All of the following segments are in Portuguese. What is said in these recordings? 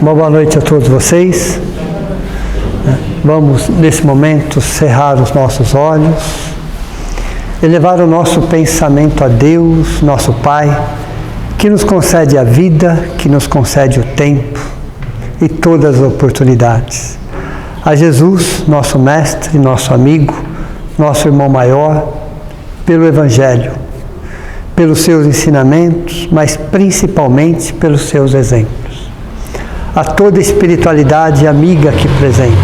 Uma boa noite a todos vocês. Vamos, nesse momento, cerrar os nossos olhos, elevar o nosso pensamento a Deus, nosso Pai, que nos concede a vida, que nos concede o tempo e todas as oportunidades. A Jesus, nosso Mestre, nosso amigo, nosso irmão maior, pelo Evangelho, pelos seus ensinamentos, mas principalmente pelos seus exemplos. A toda a espiritualidade amiga aqui presente,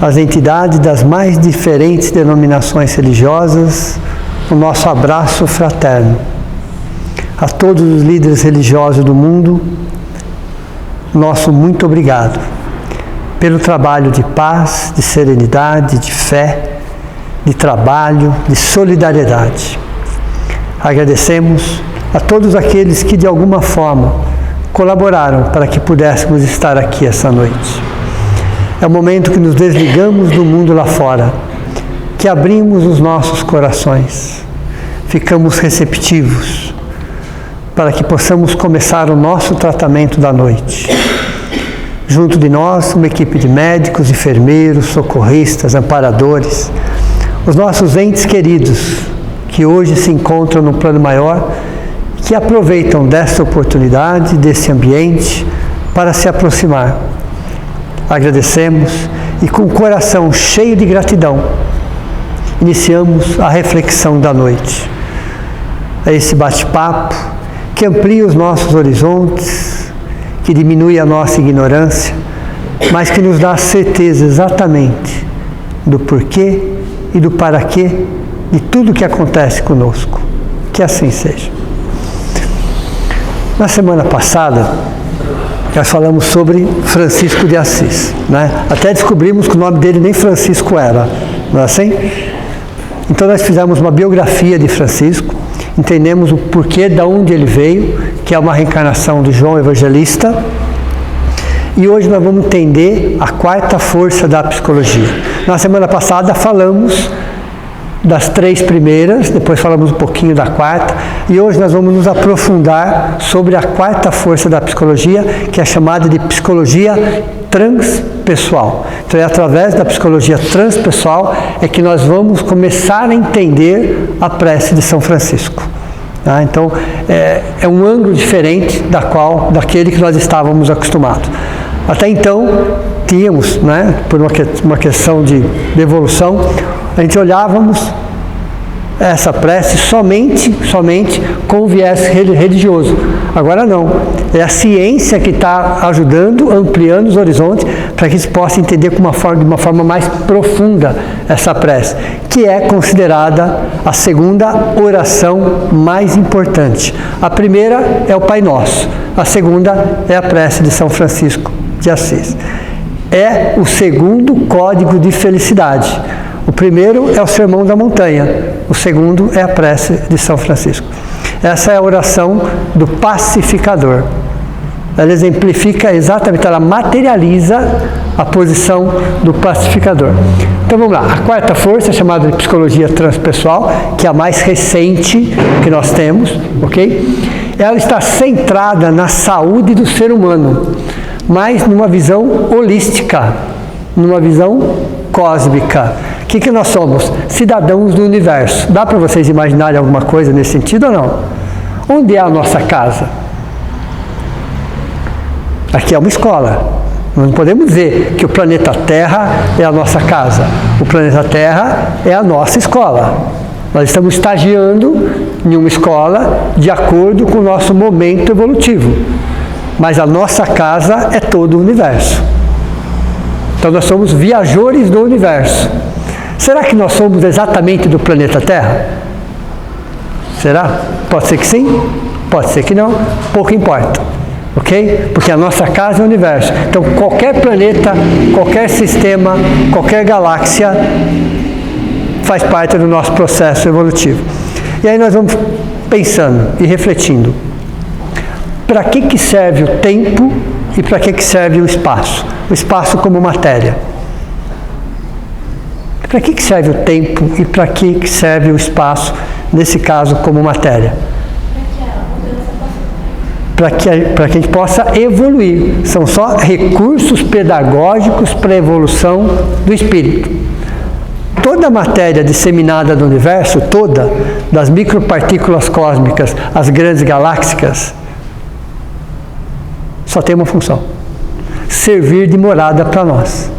as entidades das mais diferentes denominações religiosas, o nosso abraço fraterno. A todos os líderes religiosos do mundo, nosso muito obrigado pelo trabalho de paz, de serenidade, de fé, de trabalho, de solidariedade. Agradecemos a todos aqueles que de alguma forma colaboraram para que pudéssemos estar aqui essa noite. É o momento que nos desligamos do mundo lá fora, que abrimos os nossos corações, ficamos receptivos, para que possamos começar o nosso tratamento da noite. Junto de nós, uma equipe de médicos, enfermeiros, socorristas, amparadores, os nossos entes queridos, que hoje se encontram no plano maior, que aproveitam desta oportunidade, desse ambiente, para se aproximar. Agradecemos e com o coração cheio de gratidão, iniciamos a reflexão da noite. É esse bate-papo que amplia os nossos horizontes, que diminui a nossa ignorância, mas que nos dá a certeza exatamente do porquê e do para quê de tudo que acontece conosco. Que assim seja. Na semana passada, nós falamos sobre Francisco de Assis, né? Até descobrimos que o nome dele nem Francisco era, não é assim? Então nós fizemos uma biografia de Francisco, entendemos o porquê, de onde ele veio, que é uma reencarnação de João Evangelista, e hoje nós vamos entender a quarta força da psicologia. Na semana passada falamos das três primeiras, depois falamos um pouquinho da quarta, e hoje nós vamos nos aprofundar sobre a quarta força da psicologia, que é chamada de psicologia transpessoal. Então é através da psicologia transpessoal é que nós vamos começar a entender a prece de São Francisco. Tá? Então é um ângulo diferente daquele que nós estávamos acostumados. Até então tínhamos, né, por uma questão de evolução, a gente olhávamos essa prece somente com o viés religioso. Agora não, é a ciência que está ajudando, ampliando os horizontes, para que a gente possa entender de uma forma mais profunda essa prece, que é considerada a segunda oração mais importante. A primeira é o Pai Nosso, a segunda é a prece de São Francisco de Assis. É o segundo código de felicidade. O primeiro é o Sermão da Montanha, o segundo é a prece de São Francisco. Essa é a oração do pacificador. Ela exemplifica exatamente, ela materializa a posição do pacificador. Então vamos lá, a quarta força é chamada de psicologia transpessoal, que é a mais recente que nós temos, ok? Ela está centrada na saúde do ser humano, mas numa visão holística, numa visão cósmica. O que nós somos? Cidadãos do universo. Dá para vocês imaginarem alguma coisa nesse sentido ou não? Onde é a nossa casa? Aqui é uma escola. Nós não podemos dizer que o planeta Terra é a nossa casa. O planeta Terra é a nossa escola. Nós estamos estagiando em uma escola de acordo com o nosso momento evolutivo. Mas a nossa casa é todo o universo. Então nós somos viajores do universo. Será que nós somos exatamente do planeta Terra? Será? Pode ser que sim, pode ser que não, pouco importa, ok? Porque a nossa casa é o universo. Então qualquer planeta, qualquer sistema, qualquer galáxia faz parte do nosso processo evolutivo. E aí nós vamos pensando e refletindo. Para que serve o tempo e para que serve o espaço? O espaço como matéria. Para que serve o tempo e para que serve o espaço, nesse caso, como matéria? para que a gente possa evoluir. São só recursos pedagógicos para a evolução do espírito. Toda a matéria disseminada no universo, toda, das micropartículas cósmicas às grandes galáxias, só tem uma função: servir de morada para nós.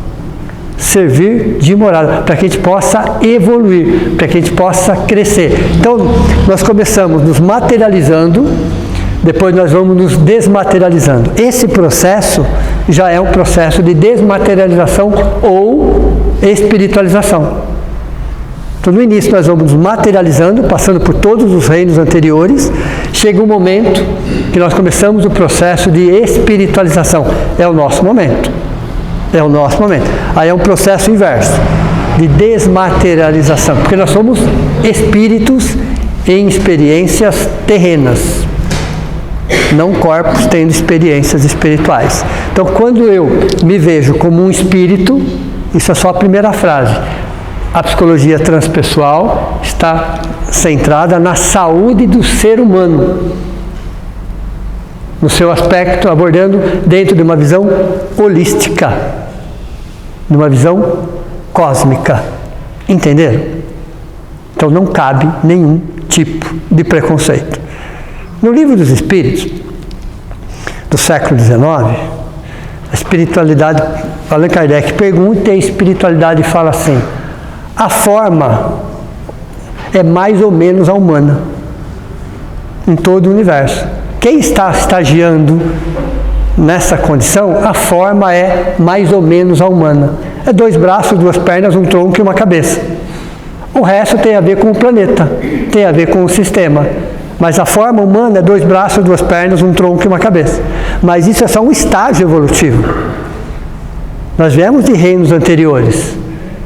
Servir de morada, para que a gente possa evoluir, para que a gente possa crescer. Então, nós começamos nos materializando, depois nós vamos nos desmaterializando. Esse processo já é um processo de desmaterialização ou espiritualização. Então, no início nós vamos nos materializando, passando por todos os reinos anteriores. Chega um momento que nós começamos o processo de espiritualização. É o nosso momento. É o nosso momento. Aí é um processo inverso, de desmaterialização, porque nós somos espíritos em experiências terrenas, não corpos tendo experiências espirituais. Então, quando eu me vejo como um espírito, isso é só a primeira frase. A psicologia transpessoal está centrada na saúde do ser humano, no seu aspecto, abordando dentro de uma visão holística, de uma visão cósmica. Entenderam? Então não cabe nenhum tipo de preconceito. No Livro dos Espíritos, do século XIX, a espiritualidade, Allan Kardec pergunta e a espiritualidade fala assim: a forma é mais ou menos a humana em todo o universo. Quem está estagiando nessa condição, a forma é mais ou menos a humana. É 2 braços, 2 pernas, um tronco e uma cabeça. O resto tem a ver com o planeta, tem a ver com o sistema. Mas a forma humana é 2 braços, 2 pernas, um tronco e uma cabeça. Mas isso é só um estágio evolutivo. Nós viemos de reinos anteriores,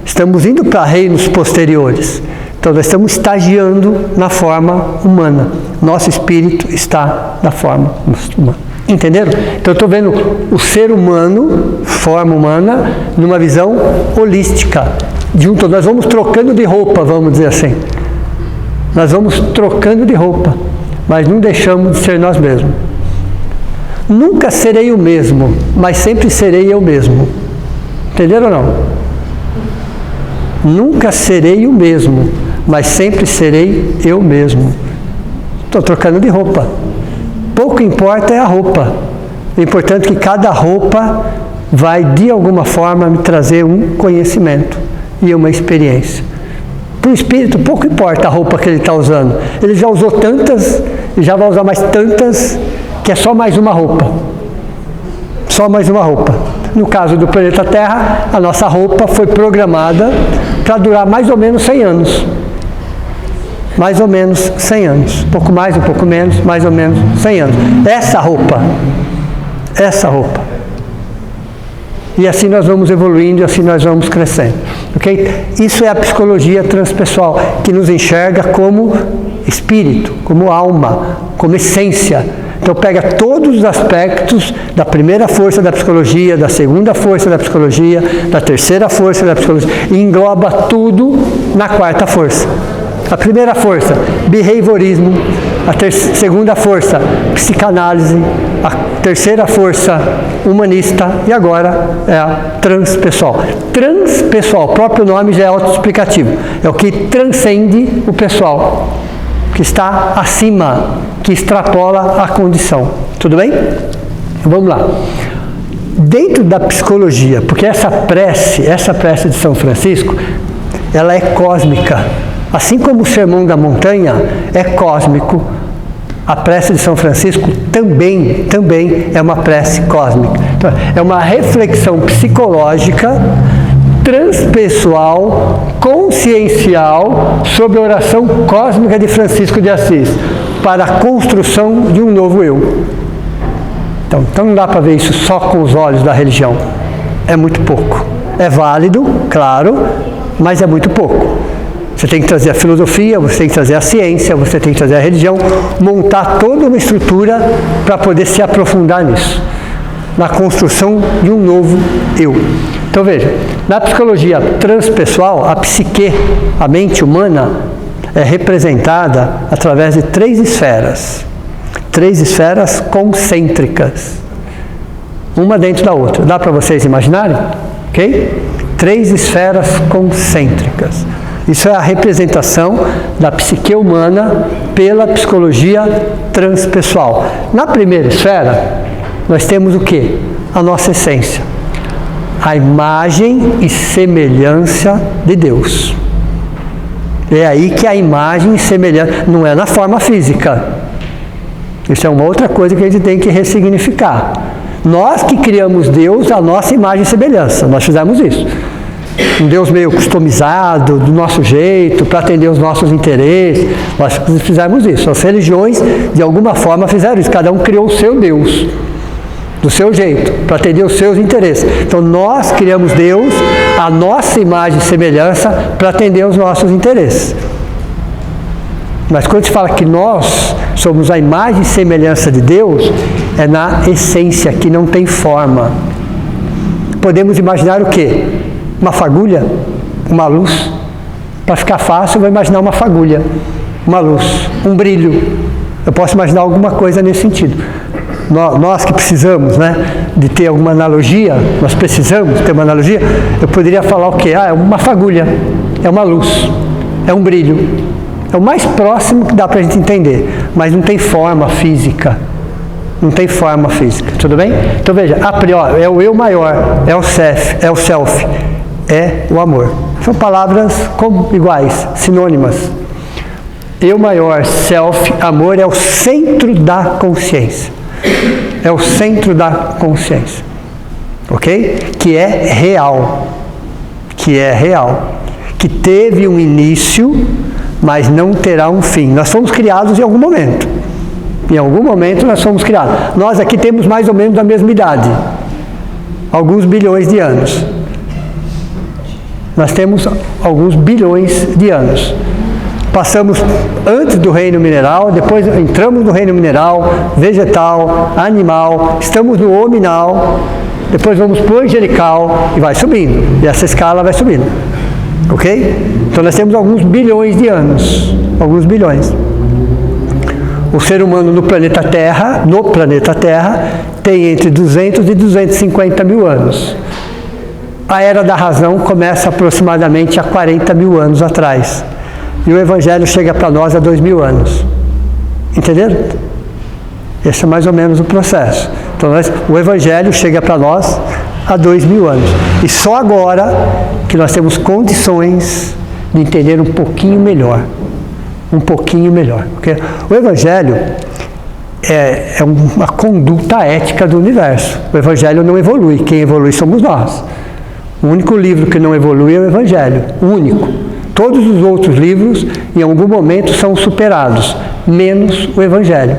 estamos indo para reinos posteriores. Então, nós estamos estagiando na forma humana. Nosso espírito está na forma humana. Entenderam? Então, eu estou vendo o ser humano, forma humana, numa visão holística. Nós vamos trocando de roupa, vamos dizer assim. Nós vamos trocando de roupa, mas não deixamos de ser nós mesmos. Nunca serei o mesmo, mas sempre serei eu mesmo. Entenderam ou não? Nunca serei o mesmo, mas sempre serei eu mesmo. Estou trocando de roupa. Pouco importa é a roupa. É importante que cada roupa vai, de alguma forma, me trazer um conhecimento e uma experiência. Para o espírito, pouco importa a roupa que ele está usando. Ele já usou tantas e já vai usar mais tantas, que é só mais uma roupa. Só mais uma roupa. No caso do planeta Terra, a nossa roupa foi programada para durar mais ou menos 100 anos. Mais ou menos 100 anos. Um pouco mais, um pouco menos, mais ou menos 100 anos. Essa roupa. E assim nós vamos evoluindo, e assim nós vamos crescendo. Ok? Isso é a psicologia transpessoal, que nos enxerga como espírito, como alma, como essência. Então pega todos os aspectos da primeira força da psicologia, da segunda força da psicologia, da terceira força da psicologia, e engloba tudo na 4ª força. A primeira força, behaviorismo. A segunda força, psicanálise. A terceira força, humanista. E agora é a transpessoal. Transpessoal, o próprio nome já é autoexplicativo. É o que transcende o pessoal, que está acima, que extrapola a condição. Tudo bem? Vamos lá. Dentro da psicologia, porque essa prece de São Francisco, ela é cósmica. Assim como o Sermão da Montanha é cósmico, a prece de São Francisco também é uma prece cósmica. Então, é uma reflexão psicológica, transpessoal, consciencial, sobre a oração cósmica de Francisco de Assis, para a construção de um novo eu. Então não dá para ver isso só com os olhos da religião. É muito pouco. É válido, claro, mas é muito pouco. Você tem que trazer a filosofia, você tem que trazer a ciência, você tem que trazer a religião, montar toda uma estrutura para poder se aprofundar nisso, na construção de um novo eu. Então veja, na psicologia transpessoal, a psique, a mente humana, é representada através de 3 esferas. 3 esferas concêntricas, uma dentro da outra. Dá para vocês imaginarem? Ok? 3 esferas concêntricas. Isso é a representação da psique humana pela psicologia transpessoal. Na primeira esfera, nós temos o quê? A nossa essência. A imagem e semelhança de Deus. É aí que a imagem e semelhança, não é na forma física. Isso é uma outra coisa que a gente tem que ressignificar. Nós que criamos Deus à nossa imagem e semelhança, nós fizemos isso. Um Deus meio customizado, do nosso jeito, para atender os nossos interesses, nós fizemos isso. As religiões, de alguma forma, fizeram isso. Cada um criou o seu Deus, do seu jeito, para atender os seus interesses. Então, nós criamos Deus à nossa imagem e semelhança para atender os nossos interesses. Mas quando se fala que nós somos a imagem e semelhança de Deus, é na essência, que não tem forma. Podemos imaginar o quê? Uma fagulha, uma luz. Para ficar fácil, eu vou imaginar uma fagulha, uma luz, um brilho. Eu posso imaginar alguma coisa nesse sentido. Nós que precisamos, de ter alguma analogia, nós precisamos ter uma analogia, eu poderia falar o quê? É uma fagulha, é uma luz, é um brilho. É o mais próximo que dá para a gente entender, mas não tem forma física. Não tem forma física, tudo bem? Então veja, a priori, é o eu maior, é o self, é o amor. São palavras iguais, sinônimas. Eu maior, self, amor é o centro da consciência. É o centro da consciência. Ok? Que é real. Que é real. Que teve um início, mas não terá um fim. Nós fomos criados em algum momento. Em algum momento nós fomos criados. Nós aqui temos mais ou menos a mesma idade. Alguns bilhões de anos. Nós temos alguns bilhões de anos. Passamos antes do reino mineral, depois entramos no reino mineral, vegetal, animal, estamos no hominal, depois vamos para o angelical e vai subindo. E essa escala vai subindo. Ok? Então nós temos alguns bilhões de anos. Alguns bilhões. O ser humano no planeta Terra, tem entre 200 e 250 mil anos. A Era da Razão começa aproximadamente há 40 mil anos atrás. E o Evangelho chega para nós há 2000 anos. Entenderam? Esse é mais ou menos o processo. Então, o Evangelho chega para nós há 2000 anos. E só agora que nós temos condições de entender um pouquinho melhor. Um pouquinho melhor. Okay? O Evangelho é uma conduta ética do universo. O Evangelho não evolui. Quem evolui somos nós. O único livro que não evolui é o Evangelho. O único. Todos os outros livros, em algum momento, são superados, menos o Evangelho.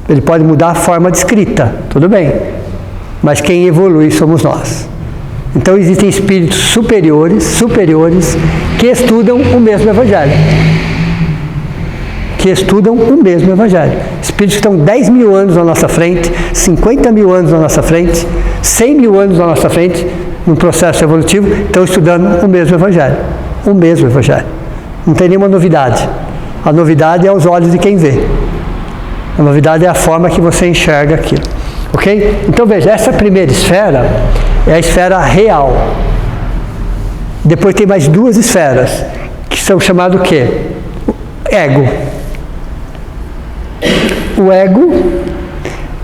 Ele pode mudar a forma de escrita, tudo bem, mas quem evolui somos nós. Então existem espíritos superiores, que estudam o mesmo Evangelho. Espíritos que estão 10 mil anos na nossa frente, 50 mil anos na nossa frente, 100 mil anos na nossa frente, num processo evolutivo, estão estudando o mesmo Evangelho. O mesmo Evangelho. Não tem nenhuma novidade. A novidade é aos olhos de quem vê. A novidade é a forma que você enxerga aquilo. Ok? Então veja, essa primeira esfera é a esfera real. Depois tem mais 2 esferas, que são chamadas o quê? Ego. O ego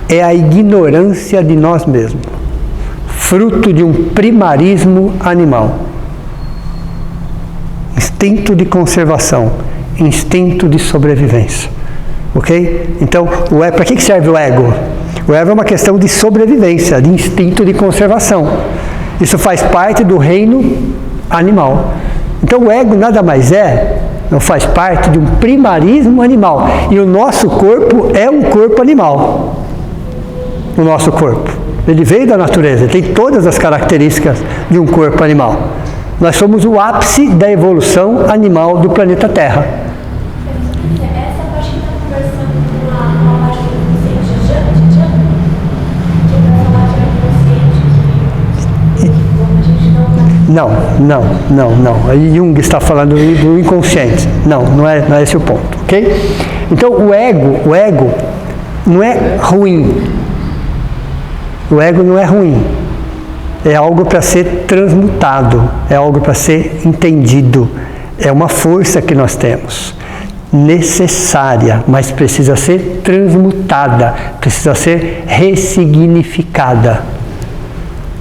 é a ignorância de nós mesmos, fruto de um primarismo animal. Instinto de conservação, instinto de sobrevivência. Ok? Então, para que serve o ego? O ego é uma questão de sobrevivência, de instinto de conservação. Isso faz parte do reino animal. Então, o ego nada mais não faz parte de um primarismo animal. E o nosso corpo é um corpo animal. O nosso corpo. Ele veio da natureza, tem todas as características de um corpo animal. Nós somos o ápice da evolução animal do planeta Terra. Essa parte que está conversando com a parte do inconsciente, Não. Aí Jung está falando do inconsciente. Não é esse o ponto, ok? Então o ego não é ruim. O ego não é ruim. É algo para ser transmutado, é algo para ser entendido. É uma força que nós temos, necessária, mas precisa ser transmutada, precisa ser ressignificada,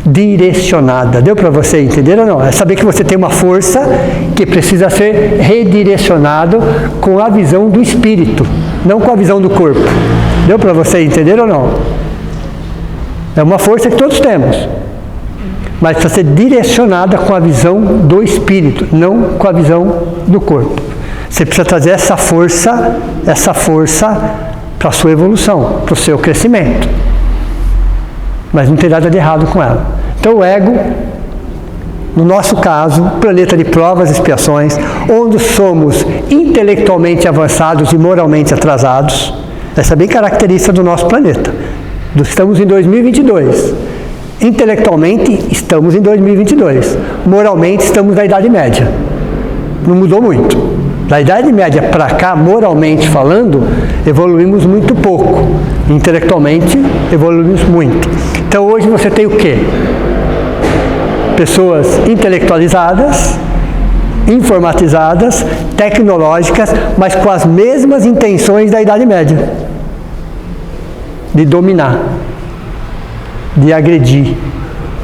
direcionada. Deu para você entender ou não? É saber que você tem uma força que precisa ser redirecionado com a visão do espírito, não com a visão do corpo. Deu para você entender ou não? É uma força que todos temos, mas precisa ser direcionada com a visão do espírito, não com a visão do corpo. Você precisa trazer essa força para a sua evolução, para o seu crescimento. Mas não tem nada de errado com ela. Então o ego, no nosso caso, planeta de provas e expiações, onde somos intelectualmente avançados e moralmente atrasados, essa é bem característica do nosso planeta. Estamos em 2022. Intelectualmente, estamos em 2022. Moralmente, estamos na Idade Média. Não mudou muito. Da Idade Média para cá, moralmente falando, evoluímos muito pouco. Intelectualmente, evoluímos muito. Então, hoje você tem o quê? Pessoas intelectualizadas, informatizadas, tecnológicas, mas com as mesmas intenções da Idade Média. De dominar, de agredir,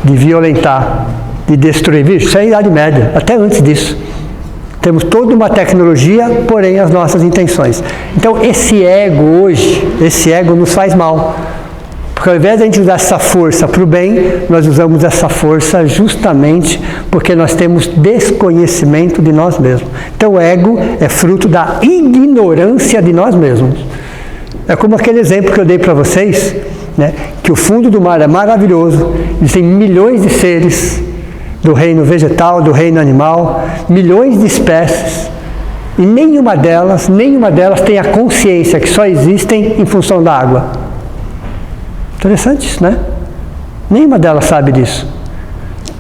de violentar, de destruir. Isso é a Idade Média, até antes disso. Temos toda uma tecnologia, porém as nossas intenções. Então esse ego hoje, esse ego nos faz mal. Porque ao invés de a gente usar essa força para o bem, nós usamos essa força justamente porque nós temos desconhecimento de nós mesmos. Então o ego é fruto da ignorância de nós mesmos. É como aquele exemplo que eu dei para vocês, né, que o fundo do mar é maravilhoso, existem milhões de seres do reino vegetal, do reino animal, milhões de espécies, e nenhuma delas tem a consciência que só existem em função da água. Interessante isso, né? Nenhuma delas sabe disso.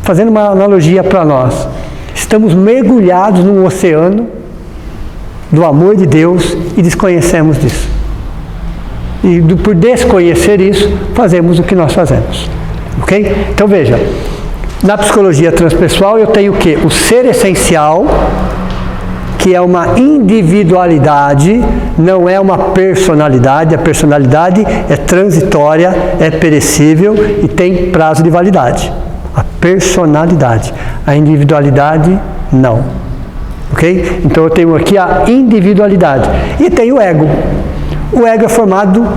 Fazendo uma analogia para nós, estamos mergulhados num oceano do amor de Deus e desconhecemos disso. E por desconhecer isso, fazemos o que nós fazemos. Ok? Então veja, na psicologia transpessoal eu tenho o quê? O ser essencial, que é uma individualidade, não é uma personalidade. A personalidade é transitória, é perecível e tem prazo de validade. A personalidade. A individualidade, não. Ok? Então eu tenho aqui a individualidade. E tem o ego. O ego é formado,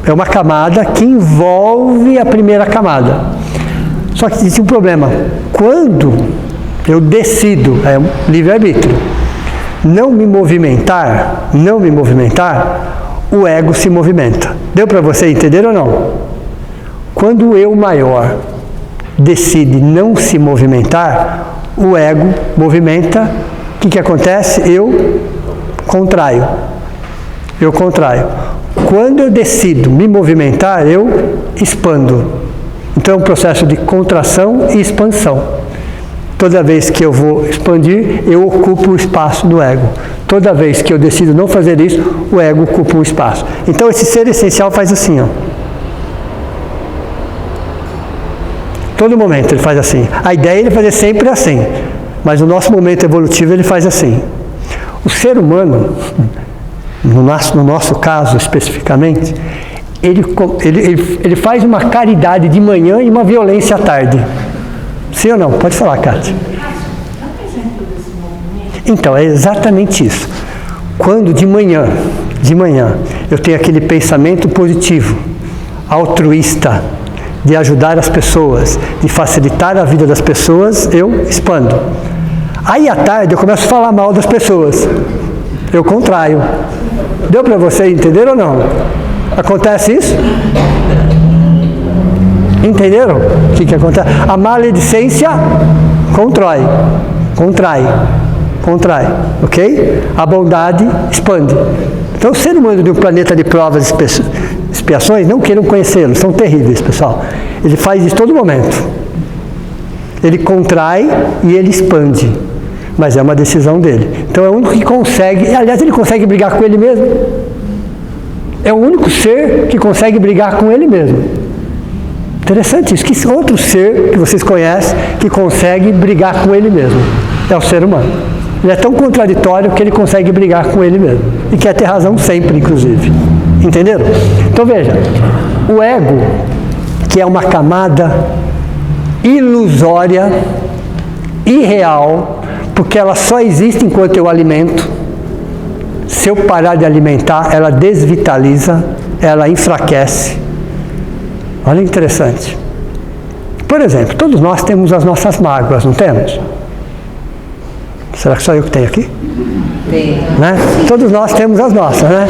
é uma camada que envolve a primeira camada. Só que existe um problema. Quando eu decido, é um livre-arbítrio, não me movimentar, o ego se movimenta. Deu para você entender ou não? Quando o eu maior decide não se movimentar, o ego movimenta. O que acontece? Eu contraio. Quando eu decido me movimentar, eu expando. Então é um processo de contração e expansão. Toda vez que eu vou expandir, eu ocupo o espaço do ego. Toda vez que eu decido não fazer isso, o ego ocupa um espaço. Então esse ser essencial faz assim, ó. Todo momento ele faz assim. A ideia é ele fazer sempre assim, mas no nosso momento evolutivo ele faz assim. O ser humano, no nosso caso especificamente, ele faz uma caridade de manhã e uma violência à tarde. Sim ou não? Pode falar, Kátia. Então, é exatamente isso. Quando de manhã, eu tenho aquele pensamento positivo, altruísta, de ajudar as pessoas, de facilitar a vida das pessoas, eu expando. Aí à tarde eu começo a falar mal das pessoas. Eu contraio. Deu para você entender ou não? Acontece isso? Entenderam o que acontece? A maledicência contrai, ok? A bondade expande. Então, o ser humano de um planeta de provas e expiações, não queiram conhecê-lo, são terríveis, pessoal. Ele faz isso todo momento. Ele contrai e ele expande. Mas é uma decisão dele. Então é o único que consegue, aliás, ele consegue brigar com ele mesmo. É o único ser que consegue brigar com ele mesmo. Interessante isso. Que outro ser que vocês conhecem que consegue brigar com ele mesmo? É o ser humano. Ele é tão contraditório que ele consegue brigar com ele mesmo. E quer ter razão sempre, inclusive. Entenderam? Então veja, o ego, que é uma camada ilusória, irreal, porque ela só existe enquanto eu alimento. Se eu parar de alimentar, ela desvitaliza, ela enfraquece. Olha que interessante. Por exemplo, todos nós temos as nossas mágoas, não temos? Será que só eu que tenho aqui? Tem. Né? Todos nós temos as nossas, né?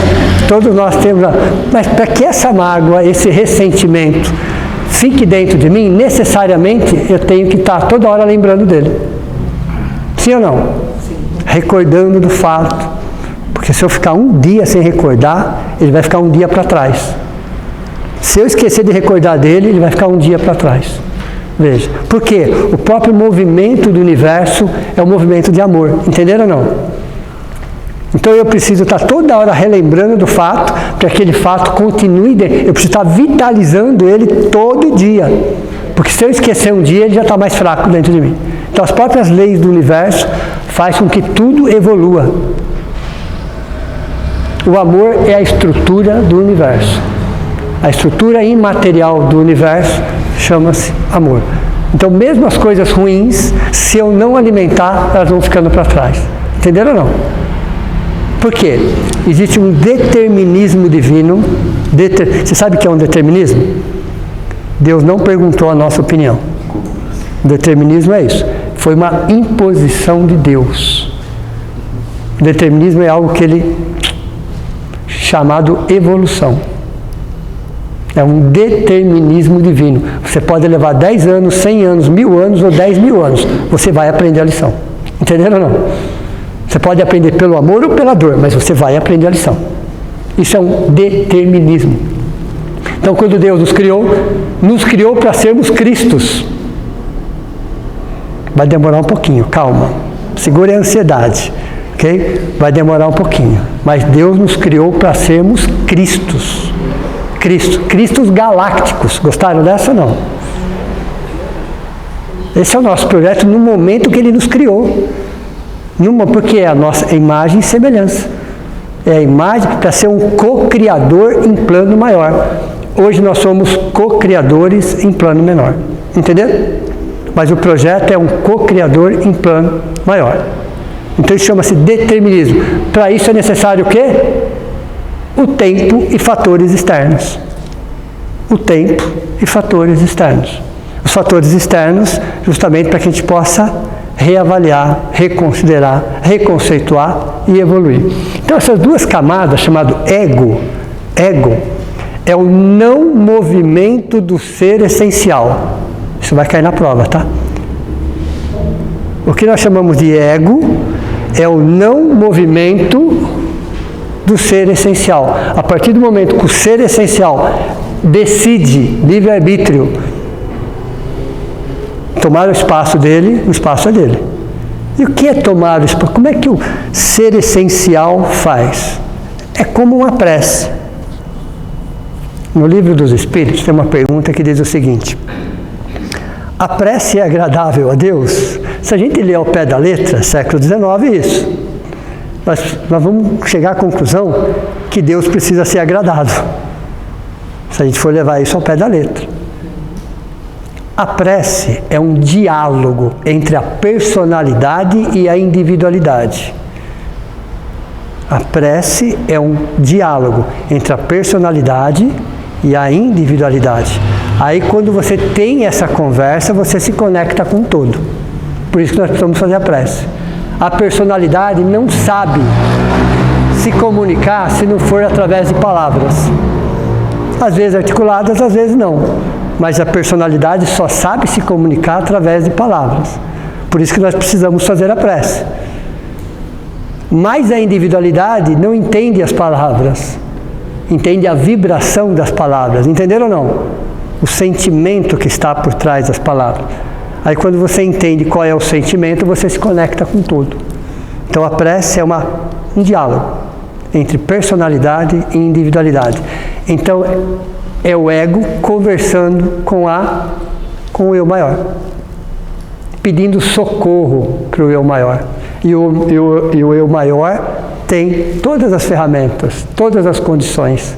Todos nós temos. Mas para que essa mágoa, esse ressentimento fique dentro de mim, necessariamente eu tenho que estar toda hora lembrando dele. Sim ou não? Sim. Recordando do fato. Porque se eu ficar um dia sem recordar, ele vai ficar um dia para trás. Se eu esquecer de recordar dele, ele vai ficar um dia para trás. Veja, porque o próprio movimento do universo é um movimento de amor, entenderam ou não? Então eu preciso estar toda hora relembrando do fato, para que aquele fato continue, eu preciso estar vitalizando ele todo dia, porque se eu esquecer um dia, ele já está mais fraco dentro de mim. Então as próprias leis do universo fazem com que tudo evolua. O amor é a estrutura do universo. A estrutura imaterial do universo chama-se amor. Então, mesmo as coisas ruins, se eu não alimentar, elas vão ficando para trás. Entenderam ou não? Por quê? Existe um determinismo divino. Você sabe o que é um determinismo? Deus não perguntou a nossa opinião. O determinismo é isso. Foi uma imposição de Deus. O determinismo é algo que ele chamado evolução. É um determinismo divino. Você pode levar 10 anos, 100 anos, 1000 anos ou 10.000 anos. Você vai aprender a lição. Entenderam ou não? Você pode aprender pelo amor ou pela dor, mas você vai aprender a lição. Isso é um determinismo. Então, quando Deus nos criou para sermos Cristos. Vai demorar um pouquinho, calma. Segure a ansiedade. Okay? Vai demorar um pouquinho. Mas Deus nos criou para sermos Cristos. Cristos galácticos. Gostaram dessa ou não? Esse é o nosso projeto no momento que Ele nos criou. Porque é a nossa imagem e semelhança. É a imagem para ser um co-criador em plano maior. Hoje nós somos co-criadores em plano menor. Entenderam? Mas o projeto é um co-criador em plano maior. Então isso chama-se determinismo. Para isso é necessário o quê? O tempo e fatores externos. O tempo e fatores externos. Os fatores externos, justamente para que a gente possa reavaliar, reconsiderar, reconceituar e evoluir. Então essas duas camadas, chamado ego é o não movimento do ser essencial. Isso vai cair na prova, tá? O que nós chamamos de ego é o não movimento do ser essencial. A partir do momento que o ser essencial decide, livre-arbítrio, tomar o espaço dele, o espaço é dele. E o que é tomar o espaço? Como é que o ser essencial faz? É como uma prece. No Livro dos Espíritos tem uma pergunta que diz o seguinte: a prece é agradável a Deus? Se a gente ler ao pé da letra, século XIX, isso. Nós vamos chegar à conclusão que Deus precisa ser agradado. Se a gente for levar isso ao pé da letra. A prece é um diálogo entre a personalidade e a individualidade. A prece é um diálogo entre a personalidade e a individualidade. Aí quando você tem essa conversa, você se conecta com o todo. Por isso que nós precisamos fazer a prece. A personalidade não sabe se comunicar se não for através de palavras. Às vezes articuladas, às vezes não. Mas a personalidade só sabe se comunicar através de palavras. Por isso que nós precisamos fazer a prece. Mas a individualidade não entende as palavras. Entende a vibração das palavras. Entenderam ou não? O sentimento que está por trás das palavras. Aí quando você entende qual é o sentimento, você se conecta com tudo. Então a prece é um diálogo entre personalidade e individualidade. Então é o ego conversando com o eu maior, pedindo socorro para o eu maior. E o eu maior tem todas as ferramentas, todas as condições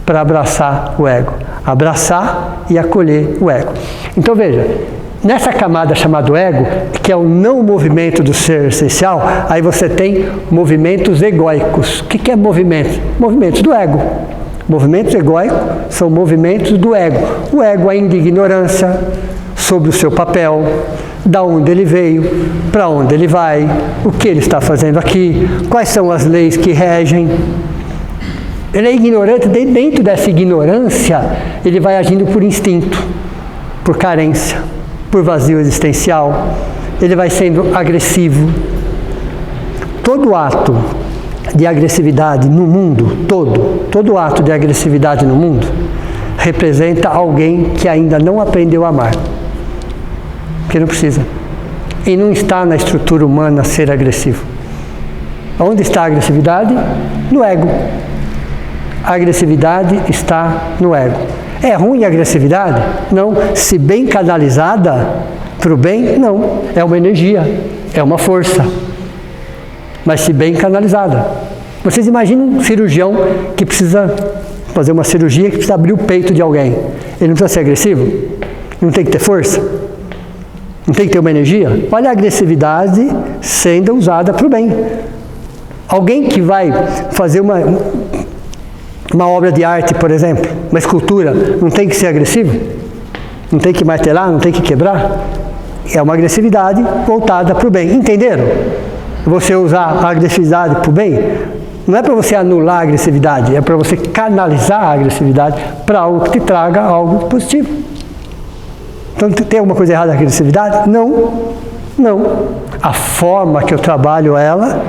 para abraçar o ego, abraçar e acolher o ego. Então veja, nessa camada chamada ego, que é o não movimento do ser essencial, aí você tem movimentos egóicos. O que é movimento? Movimentos do ego. Movimentos egóicos são movimentos do ego. O ego ainda ignorância sobre o seu papel, da onde ele veio, para onde ele vai, o que ele está fazendo aqui, quais são as leis que regem. Ele é ignorante, dentro dessa ignorância, ele vai agindo por instinto, por carência, por vazio existencial, ele vai sendo agressivo. Todo ato de agressividade no mundo, todo ato de agressividade no mundo, representa alguém que ainda não aprendeu a amar. Porque não precisa. E não está na estrutura humana ser agressivo. Onde está a agressividade? No ego. A agressividade está no ego. É ruim a agressividade? Não. Se bem canalizada para o bem, não. É uma energia, é uma força. Mas se bem canalizada. Vocês imaginam um cirurgião que precisa fazer uma cirurgia, que precisa abrir o peito de alguém. Ele não precisa ser agressivo? Não tem que ter força? Não tem que ter uma energia? Olha a agressividade sendo usada para o bem. Alguém que vai fazer uma obra de arte, por exemplo, uma escultura, não tem que ser agressivo? Não tem que martelar, não tem que quebrar? É uma agressividade voltada para o bem. Entenderam? Você usar a agressividade para o bem, não é para você anular a agressividade, é para você canalizar a agressividade para algo que te traga algo positivo. Então, tem alguma coisa errada com a agressividade? Não. A forma que eu trabalho ela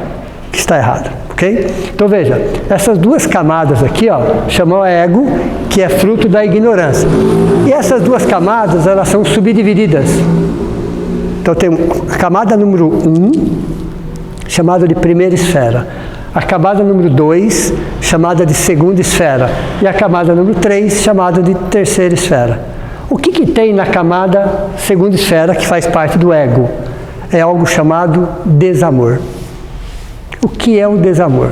que está errada, ok? Então, veja, essas duas camadas aqui, chamam ego, que é fruto da ignorância. E essas duas camadas, elas são subdivididas. Então, tem a camada número 1, chamada de primeira esfera. A camada número 2, chamada de segunda esfera. E a camada número 3, chamada de terceira esfera. O que tem na camada segunda esfera, que faz parte do ego? É algo chamado desamor. O que é o desamor?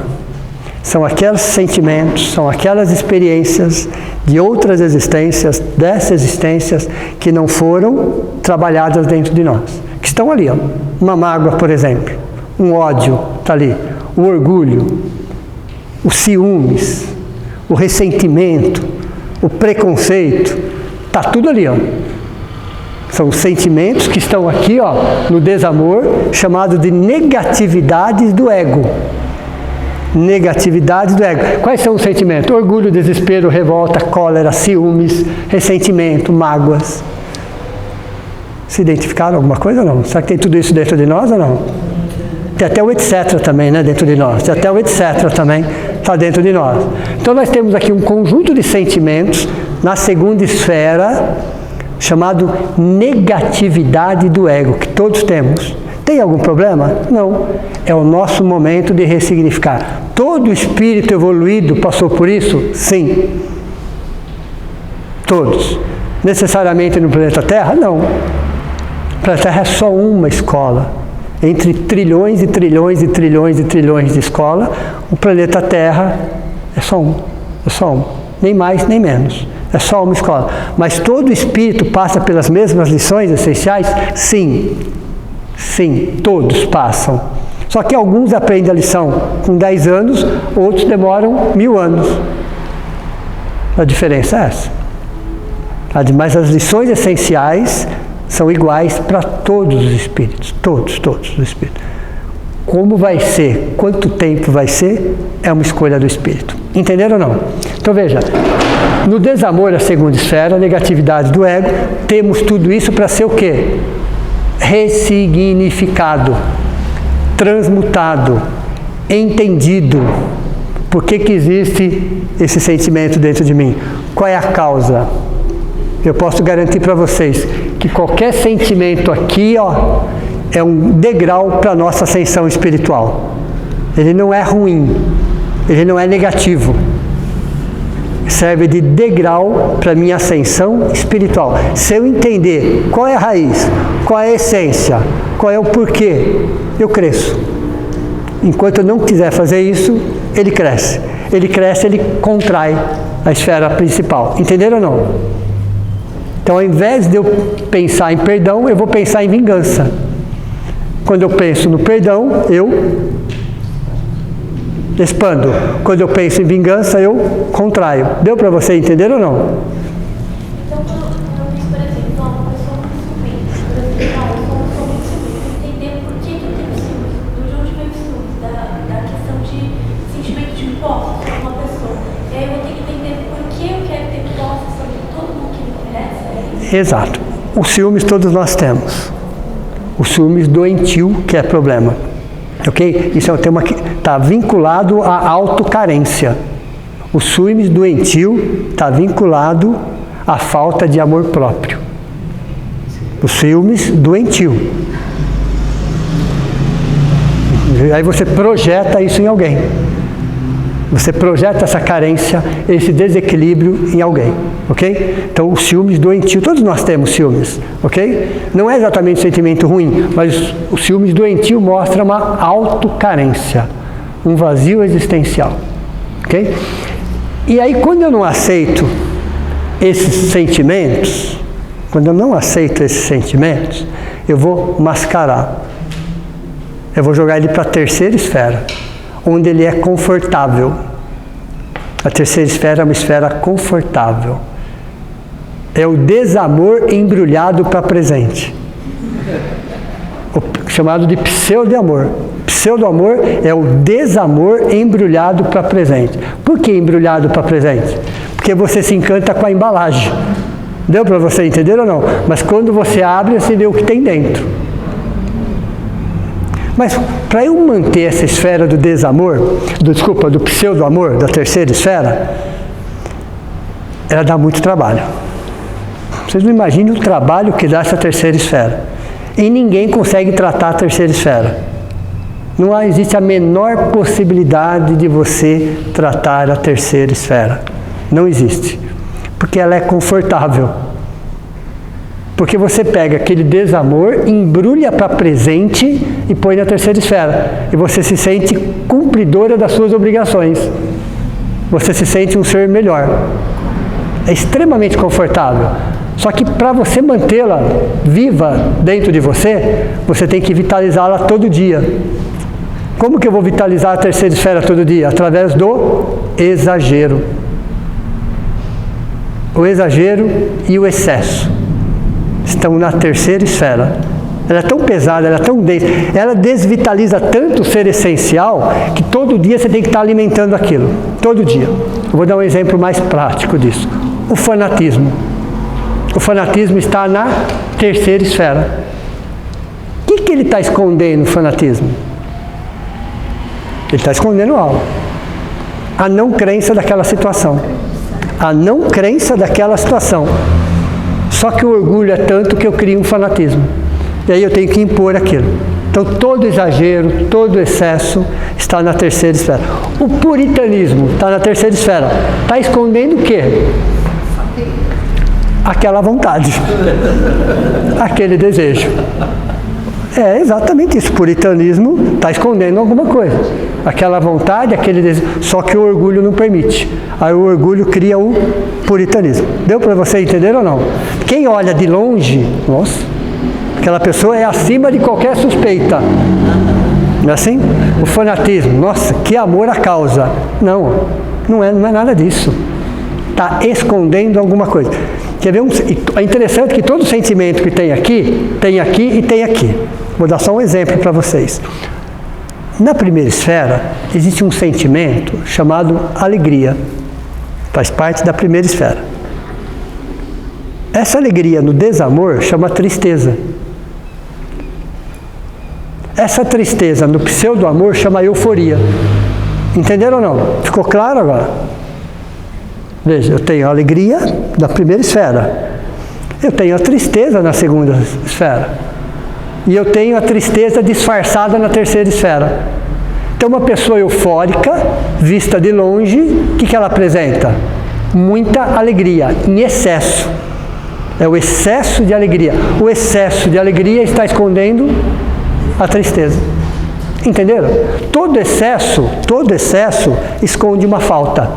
São aqueles sentimentos, são aquelas experiências de outras existências, dessas existências que não foram trabalhadas dentro de nós. Que estão ali, uma mágoa, por exemplo, um ódio está ali, o orgulho, os ciúmes, o ressentimento, o preconceito. Está tudo ali, São sentimentos que estão aqui, no desamor, chamado de negatividades do ego. Negatividades do ego. Quais são os sentimentos? Orgulho, desespero, revolta, cólera, ciúmes, ressentimento, mágoas. Se identificaram alguma coisa ou não? Será que tem tudo isso dentro de nós ou não? Tem até o etc. também, né, dentro de nós. Tem até o etc. também está dentro de nós. Então nós temos aqui um conjunto de sentimentos na segunda esfera, chamado negatividade do ego, que todos temos. Tem algum problema? Não. É o nosso momento de ressignificar. Todo espírito evoluído passou por isso? Sim. Todos. Necessariamente no planeta Terra? Não. O planeta Terra é só uma escola. Entre trilhões e trilhões e trilhões e trilhões de escolas, o planeta Terra é só um. É só um. Nem mais, nem menos. É só uma escola. Mas todo espírito passa pelas mesmas lições essenciais? Sim. Sim, todos passam. Só que alguns aprendem a lição com 10 anos, outros demoram 1000 anos. A diferença é essa. Mas as lições essenciais são iguais para todos os espíritos. Todos os espíritos. Como vai ser, quanto tempo vai ser, é uma escolha do espírito. Entenderam ou não? Então veja, no desamor, a segunda esfera, a negatividade do ego, temos tudo isso para ser o quê? Ressignificado, transmutado, entendido. Por que existe esse sentimento dentro de mim? Qual é a causa? Eu posso garantir para vocês que qualquer sentimento aqui, ó, é um degrau para a nossa ascensão espiritual. Ele não é ruim, ele não é negativo. Serve de degrau para a minha ascensão espiritual. Se eu entender qual é a raiz, qual é a essência, qual é o porquê, eu cresço. Enquanto eu não quiser fazer isso, ele cresce. Ele cresce, ele contrai a esfera principal. Entenderam ou não? Então, ao invés de eu pensar em perdão, eu vou pensar em vingança. Quando eu penso no perdão, eu expando. Quando eu penso em vingança, eu contraio. Deu para você entender ou não? Então, quando eu penso, por exemplo, uma pessoa muito ciumenta, por exemplo, eu sou muito ciumenta, entender por que eu tenho ciúmes, de onde vem o ciúmes, da questão de sentimento de posse sobre uma pessoa. E aí eu vou ter que entender por que eu quero ter posse sobre todo mundo que me interessa. Exato. Os ciúmes todos nós temos. O ciúmes doentio que é problema. Ok? Isso é um tema que está vinculado à autocarência. O ciúmes doentio está vinculado à falta de amor próprio. O ciúmes doentio. Aí você projeta isso em alguém. Você projeta essa carência, esse desequilíbrio em alguém, ok? Então, os ciúmes doentio, todos nós temos ciúmes, ok? Não é exatamente um sentimento ruim, mas o ciúmes doentio mostra uma autocarência, um vazio existencial, ok? E aí, quando eu não aceito esses sentimentos, eu vou mascarar. Eu vou jogar ele para a terceira esfera, onde ele é confortável. A terceira esfera é uma esfera confortável. É o desamor embrulhado para presente. Chamado de pseudo-amor. Pseudo-amor é o desamor embrulhado para presente. Por que embrulhado para presente? Porque você se encanta com a embalagem. Deu para você entender ou não? Mas quando você abre, você vê o que tem dentro. Mas para eu manter essa esfera do desamor, do pseudo-amor, da terceira esfera, ela dá muito trabalho. Vocês não imaginam o trabalho que dá essa terceira esfera. E ninguém consegue tratar a terceira esfera. Não existe a menor possibilidade de você tratar a terceira esfera. Não existe. Porque ela é confortável. Porque você pega aquele desamor, embrulha para presente e põe na terceira esfera. E você se sente cumpridora das suas obrigações. Você se sente um ser melhor. É extremamente confortável. Só que para você mantê-la viva dentro de você, você tem que vitalizá-la todo dia. Como que eu vou vitalizar a terceira esfera todo dia? Através do exagero. O exagero e o excesso estão na terceira esfera. Ela é tão pesada, ela é tão densa, ela desvitaliza tanto o ser essencial que todo dia você tem que estar alimentando aquilo. Todo dia. Eu vou dar um exemplo mais prático disso. O fanatismo. O fanatismo está na terceira esfera. O que ele está escondendo, o fanatismo? Ele está escondendo algo. A não crença daquela situação. A não crença daquela situação. Só que o orgulho é tanto que eu crio um fanatismo. E aí eu tenho que impor aquilo. Então todo exagero, todo excesso está na terceira esfera. O puritanismo está na terceira esfera. Está escondendo o quê? Aquela vontade. Aquele desejo. É exatamente isso. O puritanismo está escondendo alguma coisa. Aquela vontade, aquele desejo. Só que o orgulho não permite. Aí o orgulho cria o puritanismo. Deu para você entender ou não? Quem olha de longe, nossa, aquela pessoa é acima de qualquer suspeita. Não é assim? O fanatismo, nossa, que amor à causa. Não, não é nada disso. Está escondendo alguma coisa. Quer ver? É interessante que todo sentimento que tem aqui e tem aqui. Vou dar só um exemplo para vocês. Na primeira esfera, existe um sentimento chamado alegria. Faz parte da primeira esfera. Essa alegria no desamor chama tristeza. Essa tristeza no pseudo-amor chama euforia. Entenderam ou não? Ficou claro agora? Veja, eu tenho a alegria da primeira esfera. Eu tenho a tristeza na segunda esfera. E eu tenho a tristeza disfarçada na terceira esfera. Então, uma pessoa eufórica, vista de longe, o que ela apresenta? Muita alegria, em excesso. É o excesso de alegria. O excesso de alegria está escondendo a tristeza. Entenderam? Todo excesso esconde uma falta.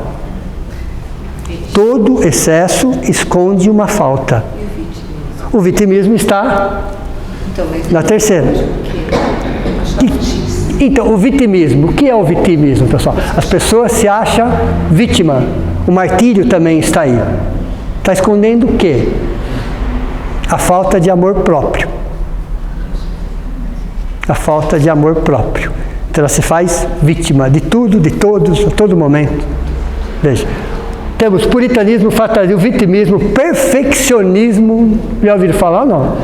Todo excesso esconde uma falta. O vitimismo está na terceira. Então, o vitimismo, o que é o vitimismo, pessoal? As pessoas se acham vítima. O martírio também está aí. Está escondendo o quê? A falta de amor próprio. A falta de amor próprio. Então ela se faz vítima de tudo, de todos, a todo momento. Veja, temos puritanismo, fatalismo, vitimismo, perfeccionismo. Já ouviram falar ou não?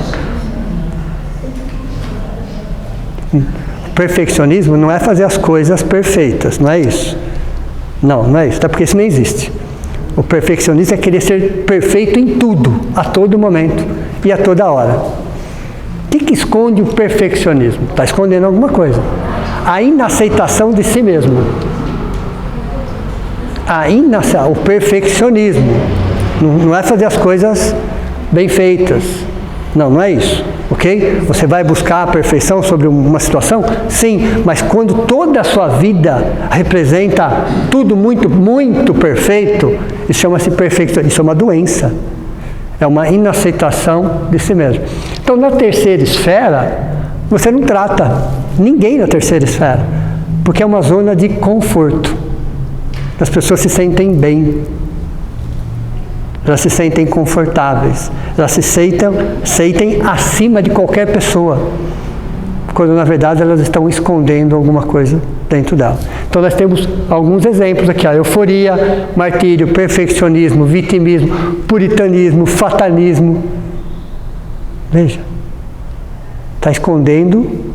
Perfeccionismo não é fazer as coisas perfeitas, não é isso? Não é isso, até porque isso nem existe. O perfeccionismo é querer ser perfeito em tudo, a todo momento e a toda hora. O que esconde o perfeccionismo? Está escondendo alguma coisa. A inaceitação de si mesmo. O perfeccionismo não é fazer as coisas bem feitas. Não é isso. Ok? Você vai buscar a perfeição sobre uma situação? Sim, mas quando toda a sua vida representa tudo muito, muito perfeito, isso chama-se perfeccionismo. Isso é uma doença. É uma inaceitação de si mesmo. Então, na terceira esfera, você não trata ninguém na terceira esfera, porque é uma zona de conforto. As pessoas se sentem bem. Elas se sentem confortáveis, elas se sentem acima de qualquer pessoa, quando na verdade elas estão escondendo alguma coisa dentro dela. Então nós temos alguns exemplos aqui, a euforia, martírio, perfeccionismo, vitimismo, puritanismo, fatalismo. Veja, está escondendo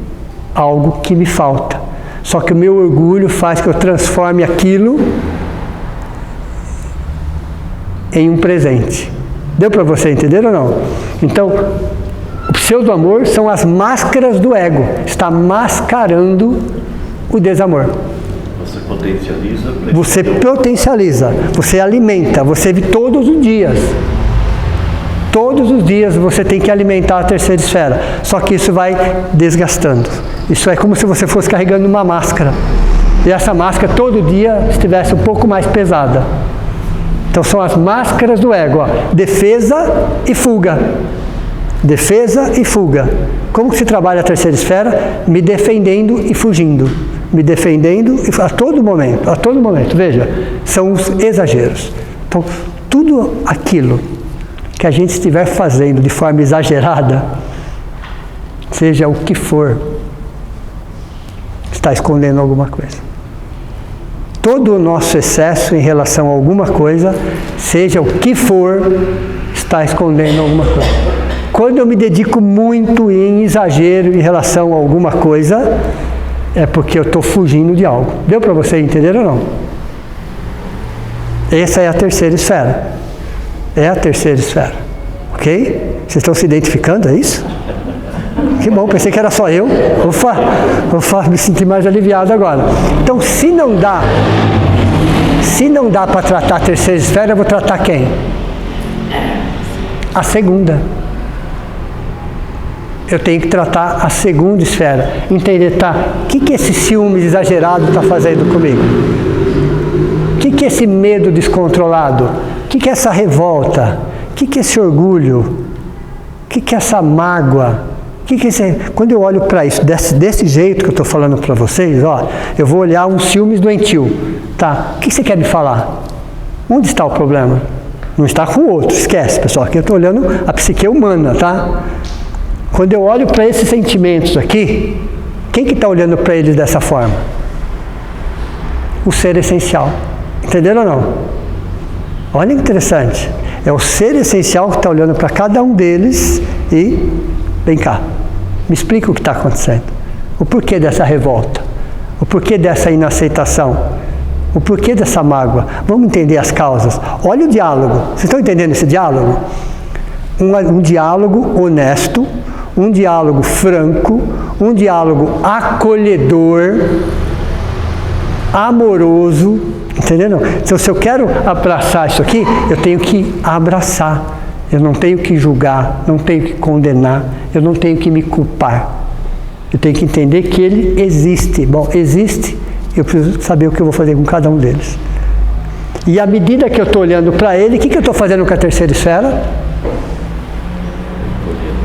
algo que me falta. Só que o meu orgulho faz que eu transforme aquilo em um presente. Deu para você entender ou não? Então, o pseudo-amor são as máscaras do ego. Está mascarando o desamor. Você potencializa. Você potencializa, você alimenta, você vive todos os dias. Todos os dias você tem que alimentar a terceira esfera. Só que isso vai desgastando. Isso é como se você fosse carregando uma máscara. E essa máscara todo dia estivesse um pouco mais pesada. Então são as máscaras do ego, ó. Defesa e fuga. Defesa e fuga. Como que se trabalha a terceira esfera? Me defendendo e fugindo. Me defendendo a todo momento. Veja, são os exageros. Então, tudo aquilo que a gente estiver fazendo de forma exagerada, seja o que for, está escondendo alguma coisa. Todo o nosso excesso em relação a alguma coisa, seja o que for, está escondendo alguma coisa. Quando eu me dedico muito em exagero em relação a alguma coisa, é porque eu estou fugindo de algo. Deu para você entender ou não? Essa é a terceira esfera. É a terceira esfera. Ok? Vocês estão se identificando, é isso? Que bom, pensei que era só eu. Ufa, me senti mais aliviado agora. Então, se não dá para tratar a terceira esfera, eu vou tratar quem? A segunda. Eu tenho que tratar a segunda esfera. Entender, tá? O que esse ciúme exagerado está fazendo comigo? O que esse medo descontrolado? O que essa revolta? O que esse orgulho? O que essa mágoa? Quando eu olho para isso desse jeito que eu estou falando para vocês, ó, eu vou olhar um ciúmes doentio. Tá? O que você quer me falar? Onde está o problema? Não está com o outro, esquece, pessoal. Aqui eu estou olhando a psique humana, tá? Quando eu olho para esses sentimentos aqui, quem que está olhando para eles dessa forma? O ser essencial. Entenderam ou não? Olha que interessante. É o ser essencial que está olhando para cada um deles e... Vem cá, me explica o que está acontecendo. O porquê dessa revolta. O porquê dessa inaceitação. O porquê dessa mágoa. Vamos entender as causas. Olha o diálogo. Vocês estão entendendo esse diálogo? um diálogo honesto, um diálogo franco, um diálogo acolhedor, amoroso, entendeu? Então, se eu quero abraçar isso aqui, eu tenho que abraçar. Eu não tenho que julgar, não tenho que condenar, eu não tenho que me culpar. Eu tenho que entender que ele existe. Bom, existe, eu preciso saber o que eu vou fazer com cada um deles. E à medida que eu estou olhando para ele, o que eu estou fazendo com a terceira esfera?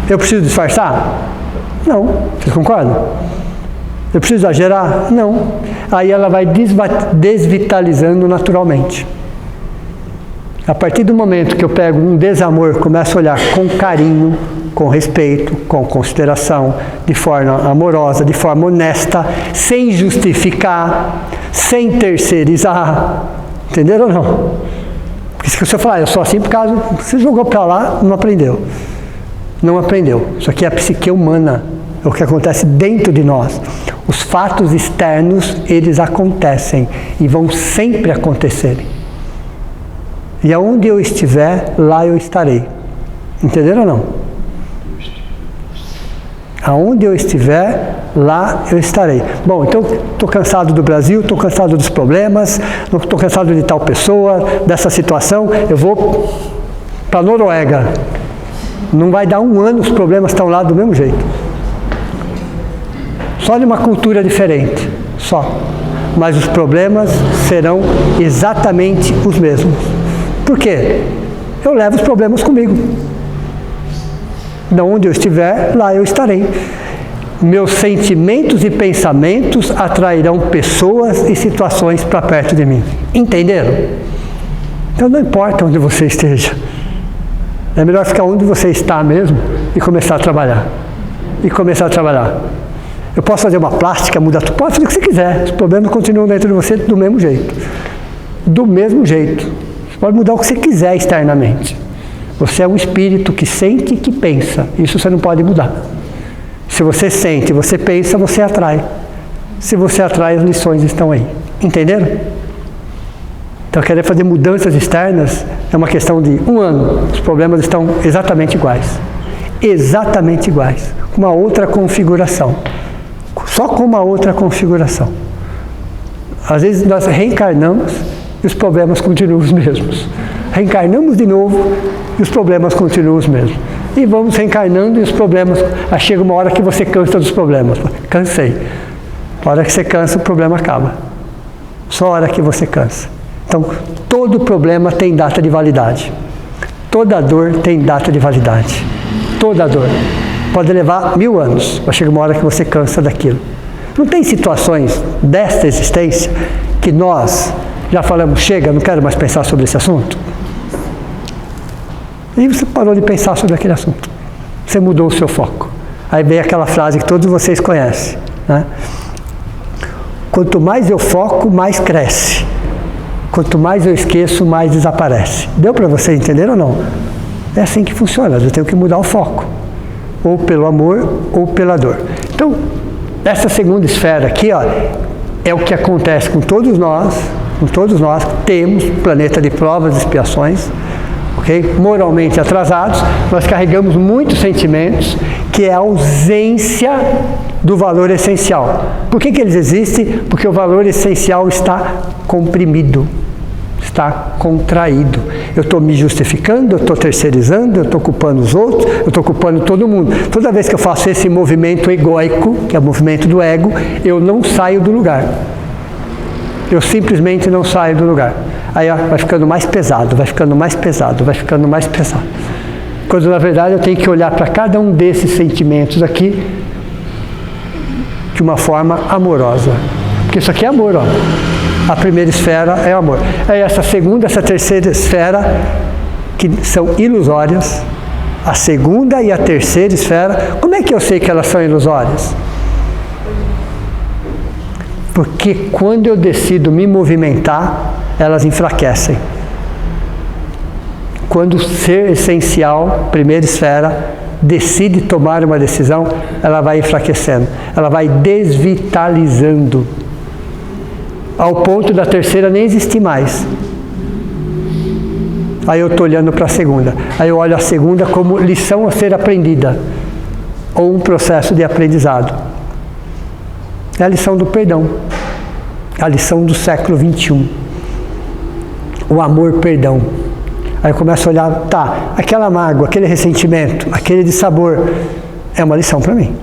Eu preciso disfarçar? Não. Vocês concordam? Eu preciso exagerar? Não. Aí ela vai desvitalizando naturalmente. A partir do momento que eu pego um desamor, começo a olhar com carinho, com respeito, com consideração, de forma amorosa, de forma honesta, sem justificar, sem terceirizar. Entenderam ou não? Porque se você falar, eu sou assim por causa, você jogou para lá, não aprendeu. Não aprendeu. Isso aqui é a psique humana, é o que acontece dentro de nós. Os fatos externos, eles acontecem e vão sempre acontecerem. E aonde eu estiver, lá eu estarei. Entenderam ou não? Aonde eu estiver, lá eu estarei. Bom, então estou cansado do Brasil, estou cansado dos problemas, estou cansado de tal pessoa, dessa situação, eu vou para a Noruega. Não vai dar um ano, os problemas estão lá do mesmo jeito. Só de uma cultura diferente, só. Mas os problemas serão exatamente os mesmos. Por quê? Eu levo os problemas comigo. De onde eu estiver, lá eu estarei. Meus sentimentos e pensamentos atrairão pessoas e situações para perto de mim. Entenderam? Então não importa onde você esteja. É melhor ficar onde você está mesmo e começar a trabalhar. E começar a trabalhar. Eu posso fazer uma plástica, mudar tudo. Pode fazer o que você quiser. Os problemas continuam dentro de você do mesmo jeito. Do mesmo jeito. Você pode mudar o que você quiser externamente. Você é um espírito que sente e que pensa. Isso você não pode mudar. Se você sente, você pensa, você atrai. Se você atrai, as lições estão aí. Entenderam? Então, querer fazer mudanças externas é uma questão de um ano. Os problemas estão exatamente iguais. Exatamente iguais. Com uma outra configuração. Só com uma outra configuração. Às vezes nós reencarnamos e os problemas continuam os mesmos. Reencarnamos de novo e os problemas continuam os mesmos. E vamos reencarnando e os problemas... Aí chega uma hora que você cansa dos problemas. Cansei. A hora que você cansa, o problema acaba. Só a hora que você cansa. Então, todo problema tem data de validade. Toda dor tem data de validade. Toda dor. Pode levar 1000 anos. Mas chega uma hora que você cansa daquilo. Não tem situações desta existência que nós já falamos, chega, não quero mais pensar sobre esse assunto? E você parou de pensar sobre aquele assunto. Você mudou o seu foco. Aí vem aquela frase que todos vocês conhecem, né? Quanto mais eu foco, mais cresce. Quanto mais eu esqueço, mais desaparece. Deu para você entender ou não? É assim que funciona. Eu tenho que mudar o foco. Ou pelo amor, ou pela dor. Então, essa segunda esfera aqui, ó, é o que acontece com todos nós que temos planeta de provas e expiações, ok? Moralmente atrasados, nós carregamos muitos sentimentos, que é a ausência do valor essencial. Por que eles existem? Porque o valor essencial está comprimido, está contraído. Eu estou me justificando, eu estou terceirizando, eu estou culpando os outros, eu estou culpando todo mundo. Toda vez que eu faço esse movimento egóico, que é o movimento do ego, eu não saio do lugar. Eu simplesmente não saio do lugar. Aí ó, vai ficando mais pesado, vai ficando mais pesado, vai ficando mais pesado. Quando na verdade eu tenho que olhar para cada um desses sentimentos aqui de uma forma amorosa. Porque isso aqui é amor, ó. A primeira esfera é amor. Aí essa segunda, essa terceira esfera, que são ilusórias, a segunda e a terceira esfera, como é que eu sei que elas são ilusórias? Porque quando eu decido me movimentar, elas enfraquecem. Quando o ser essencial, primeira esfera, decide tomar uma decisão, ela vai enfraquecendo, ela vai desvitalizando, ao ponto da terceira nem existir mais. Aí eu estou olhando para a segunda. Aí eu olho a segunda como lição a ser aprendida, ou um processo de aprendizado. É a lição do perdão, a lição do século XXI. O amor-perdão. Aí eu começo a olhar, tá, aquela mágoa, aquele ressentimento, aquele dissabor, é uma lição para mim.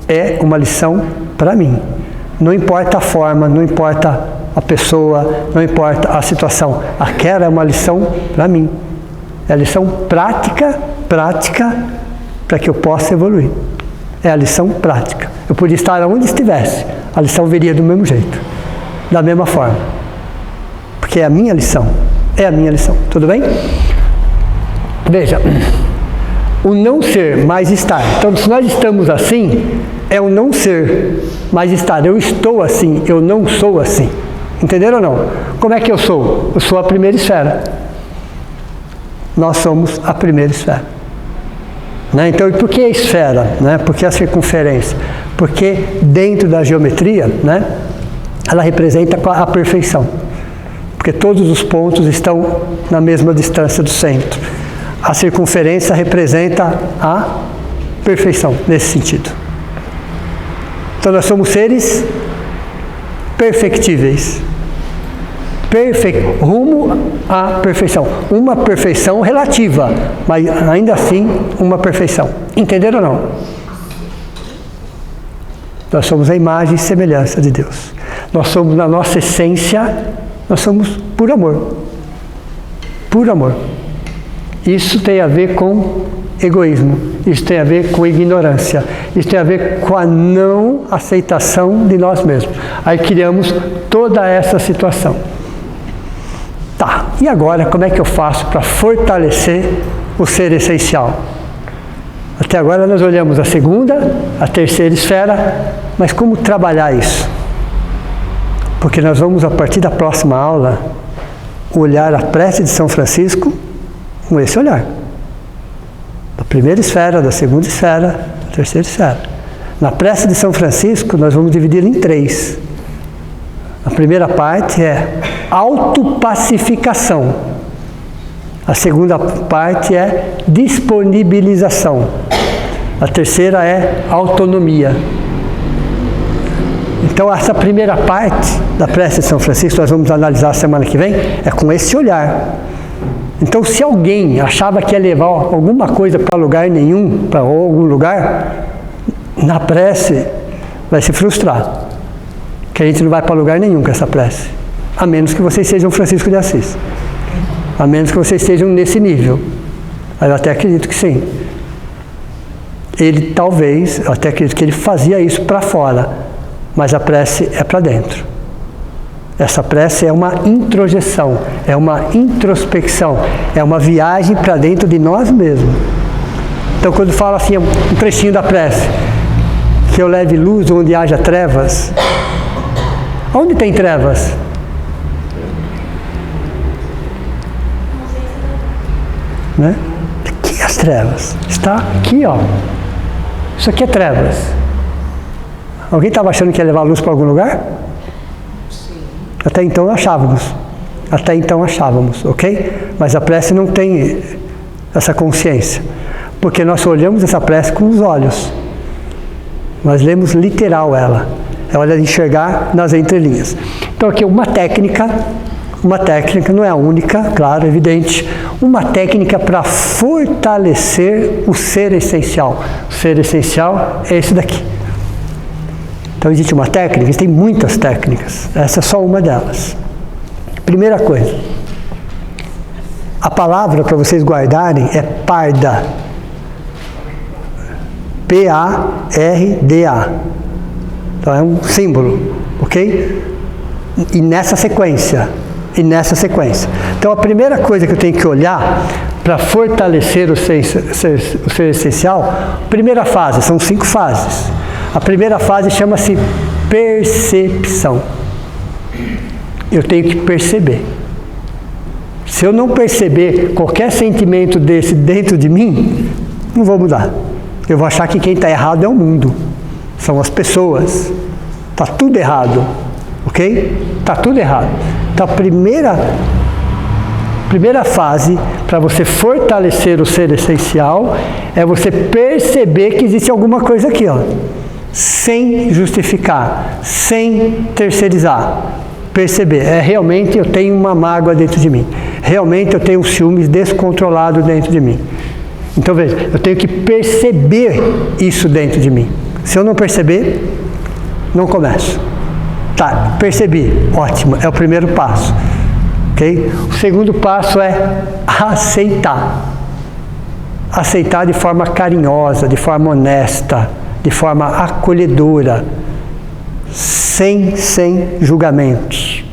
É uma lição para mim. Não importa a forma, não importa a pessoa, não importa a situação. Aquela é uma lição para mim. É a lição prática para que eu possa evoluir. É a lição prática. Eu podia estar onde estivesse, a lição viria do mesmo jeito, da mesma forma. Porque é a minha lição. É a minha lição. Tudo bem? Veja, o não ser mais estar. Então, se nós estamos assim, é o não ser mais estar. Eu estou assim, eu não sou assim. Entenderam ou não? Como é que eu sou? Eu sou a primeira esfera. Nós somos a primeira esfera. Né? Então, e por que a esfera? Né? Por que a circunferência? Porque dentro da geometria, né, ela representa a perfeição. Porque todos os pontos estão na mesma distância do centro. A circunferência representa a perfeição, nesse sentido. Então nós somos seres perfectíveis. Rumo à perfeição. Uma perfeição relativa, mas ainda assim uma perfeição. Entenderam ou não? Nós somos a imagem e semelhança de Deus. Nós somos, na nossa essência, nós somos puro amor. Puro amor. Isso tem a ver com egoísmo. Isso tem a ver com ignorância. Isso tem a ver com a não aceitação de nós mesmos. Aí criamos toda essa situação. Tá, e agora como é que eu faço para fortalecer o ser essencial? Até agora nós olhamos a segunda, a terceira esfera, mas como trabalhar isso? Porque nós vamos, a partir da próxima aula, olhar a prece de São Francisco com esse olhar. Da primeira esfera, da segunda esfera, da terceira esfera. Na prece de São Francisco, nós vamos dividir em 3. A primeira parte é autopacificação. A segunda parte é disponibilização. A terceira é autonomia. Então, essa primeira parte da prece de São Francisco, nós vamos analisar a semana que vem, é com esse olhar. Então, se alguém achava que ia levar alguma coisa para lugar nenhum, para algum lugar, na prece, vai se frustrar. Que a gente não vai para lugar nenhum com essa prece. A menos que vocês sejam Francisco de Assis. A menos que vocês estejam nesse nível. Eu até acredito que sim. Ele talvez, eu até acredito que ele fazia isso para fora, mas a prece é para dentro. Essa prece é uma introjeção, é uma introspecção, é uma viagem para dentro de nós mesmos. Então, quando fala assim, um trechinho da prece, que eu leve luz onde haja trevas. Onde tem trevas? Né? Aqui as trevas. Está aqui, ó. Isso aqui é trevas. Alguém estava achando que ia levar luz para algum lugar? Sim. Até então achávamos. Ok? Mas a prece não tem essa consciência. Porque nós olhamos essa prece com os olhos. Nós lemos literal ela. É hora de enxergar nas entrelinhas. Então aqui uma técnica, não é a única, claro, evidente, uma técnica para fortalecer o ser essencial. O ser essencial é esse daqui. Então existe uma técnica, existem muitas técnicas, essa é só uma delas. Primeira coisa, a palavra para vocês guardarem é parda. P-A-R-D-A. Então é um símbolo, ok? E nessa sequência. Então a primeira coisa que eu tenho que olhar para fortalecer o ser essencial, primeira fase, são 5 fases. A primeira fase chama-se percepção. Eu tenho que perceber. Se eu não perceber qualquer sentimento desse dentro de mim, não vou mudar. Eu vou achar que quem está errado é o mundo. São as pessoas. Está tudo errado. Ok? Está tudo errado. Então, a primeira Primeira fase para você fortalecer o ser essencial é você perceber que existe alguma coisa aqui, ó, sem justificar, sem terceirizar. Perceber, realmente eu tenho uma mágoa dentro de mim, realmente eu tenho um ciúmes descontrolado dentro de mim. Então veja, eu tenho que perceber isso dentro de mim. Se eu não perceber, não começo. Tá, percebi, ótimo, é o primeiro passo. Okay? O segundo passo é aceitar. Aceitar de forma carinhosa, de forma honesta, de forma acolhedora, sem julgamentos,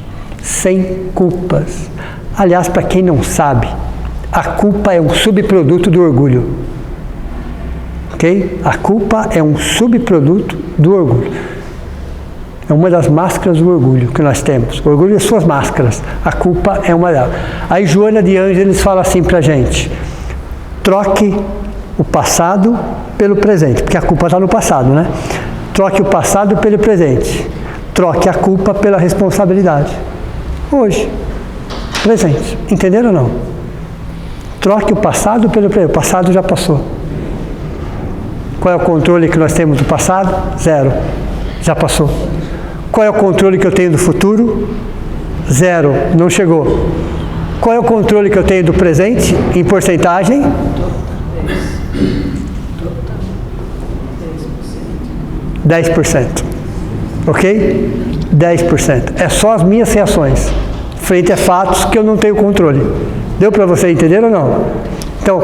sem culpas. Aliás, para quem não sabe, a culpa é um subproduto do orgulho. Ok? A culpa é um subproduto do orgulho. É uma das máscaras do orgulho que nós temos. O orgulho é suas máscaras. A culpa é uma delas. Aí Joana de Ângeles fala assim para a gente: troque o passado pelo presente, porque a culpa está no passado, né? Troque o passado pelo presente. Troque a culpa pela responsabilidade. Hoje. Presente. Entenderam ou não? Troque o passado pelo presente. O passado já passou. Qual é o controle que nós temos do passado? 0. Já passou. Qual é o controle que eu tenho do futuro? 0. Não chegou. Qual é o controle que eu tenho do presente em porcentagem? 10%. Ok? 10%. É só as minhas reações frente a fatos que eu não tenho controle. Deu para você entender ou não? Então,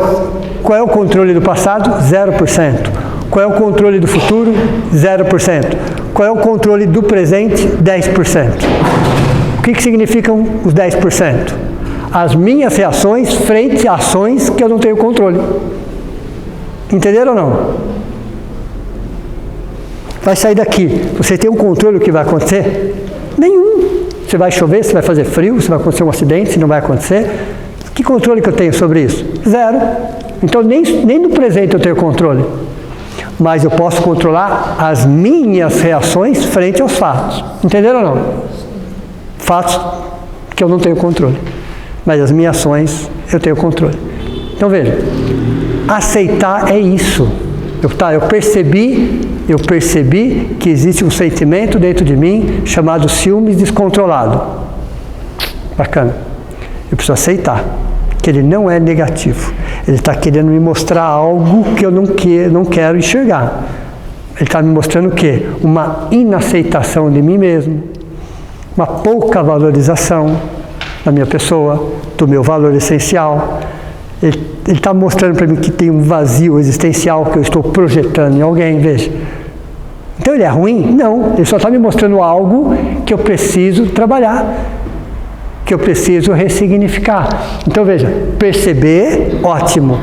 qual é o controle do passado? 0%. Qual é o controle do futuro? 0%. Qual é o controle do presente? 10%. O que significam os 10%? As minhas reações frente a ações que eu não tenho controle. Entenderam ou não? Vai sair daqui. Você tem um controle do que vai acontecer? Nenhum. Se vai chover, se vai fazer frio, se vai acontecer um acidente, se não vai acontecer. Que controle que eu tenho sobre isso? 0. Então, nem no presente eu tenho controle. Mas eu posso controlar as minhas reações frente aos fatos. Entenderam ou não? Fatos que eu não tenho controle. Mas as minhas ações eu tenho controle. Então, veja. Aceitar é isso. Eu percebi que existe um sentimento dentro de mim chamado ciúmes descontrolado. Bacana. Eu preciso aceitar que ele não é negativo. Ele está querendo me mostrar algo que eu não quero enxergar. Ele está me mostrando o quê? Uma inaceitação de mim mesmo, uma pouca valorização da minha pessoa, do meu valor essencial. Ele está mostrando para mim que tem um vazio existencial que eu estou projetando em alguém, veja. Então ele é ruim? Não, ele só está me mostrando algo que eu preciso trabalhar, que eu preciso ressignificar. Então veja, perceber, ótimo.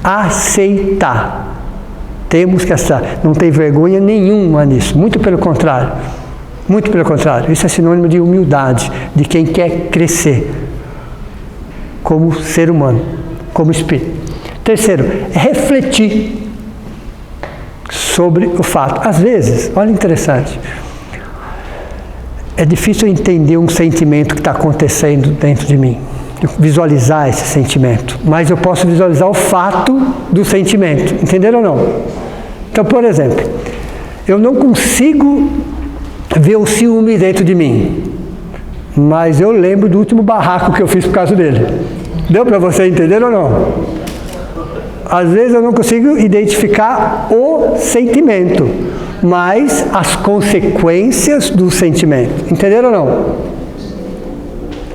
Aceitar. Temos que aceitar. Não tem vergonha nenhuma nisso, muito pelo contrário. Muito pelo contrário. Isso é sinônimo de humildade, de quem quer crescer como ser humano, como espírito. Terceiro, é refletir sobre o fato. Às vezes, olha interessante, é difícil entender um sentimento que está acontecendo dentro de mim, visualizar esse sentimento, mas eu posso visualizar o fato do sentimento, entenderam ou não? Então, por exemplo, eu não consigo ver o ciúme dentro de mim, mas eu lembro do último barraco que eu fiz por causa dele. Deu para você entender ou não? Às vezes eu não consigo identificar o sentimento, mas as consequências do sentimento. Entenderam ou não?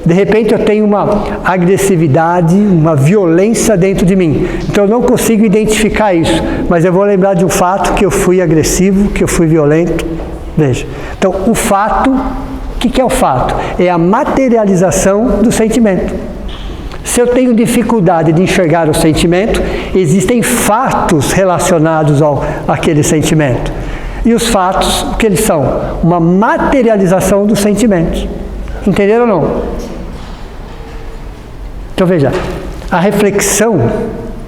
De repente eu tenho uma agressividade, uma violência dentro de mim. Então eu não consigo identificar isso, mas eu vou lembrar de um fato que eu fui agressivo, que eu fui violento. Veja. Então o fato, o que é o fato? É a materialização do sentimento. Se eu tenho dificuldade de enxergar o sentimento, existem fatos relacionados àquele sentimento. E os fatos, o que eles são? Uma materialização dos sentimentos. Entenderam ou não? Então veja, a reflexão,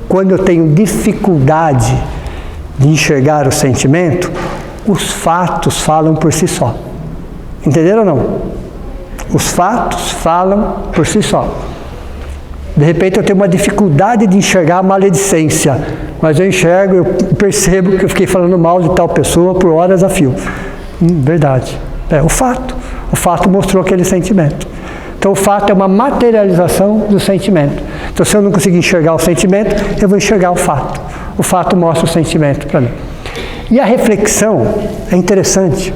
quando eu tenho dificuldade de enxergar o sentimento, os fatos falam por si só. Entenderam ou não? Os fatos falam por si só. De repente eu tenho uma dificuldade de enxergar a maledicência, mas eu enxergo, eu percebo que eu fiquei falando mal de tal pessoa por horas a fio. Verdade. É o fato. O fato mostrou aquele sentimento. Então o fato é uma materialização do sentimento. Então se eu não conseguir enxergar o sentimento, eu vou enxergar o fato. O fato mostra o sentimento para mim. E a reflexão é interessante,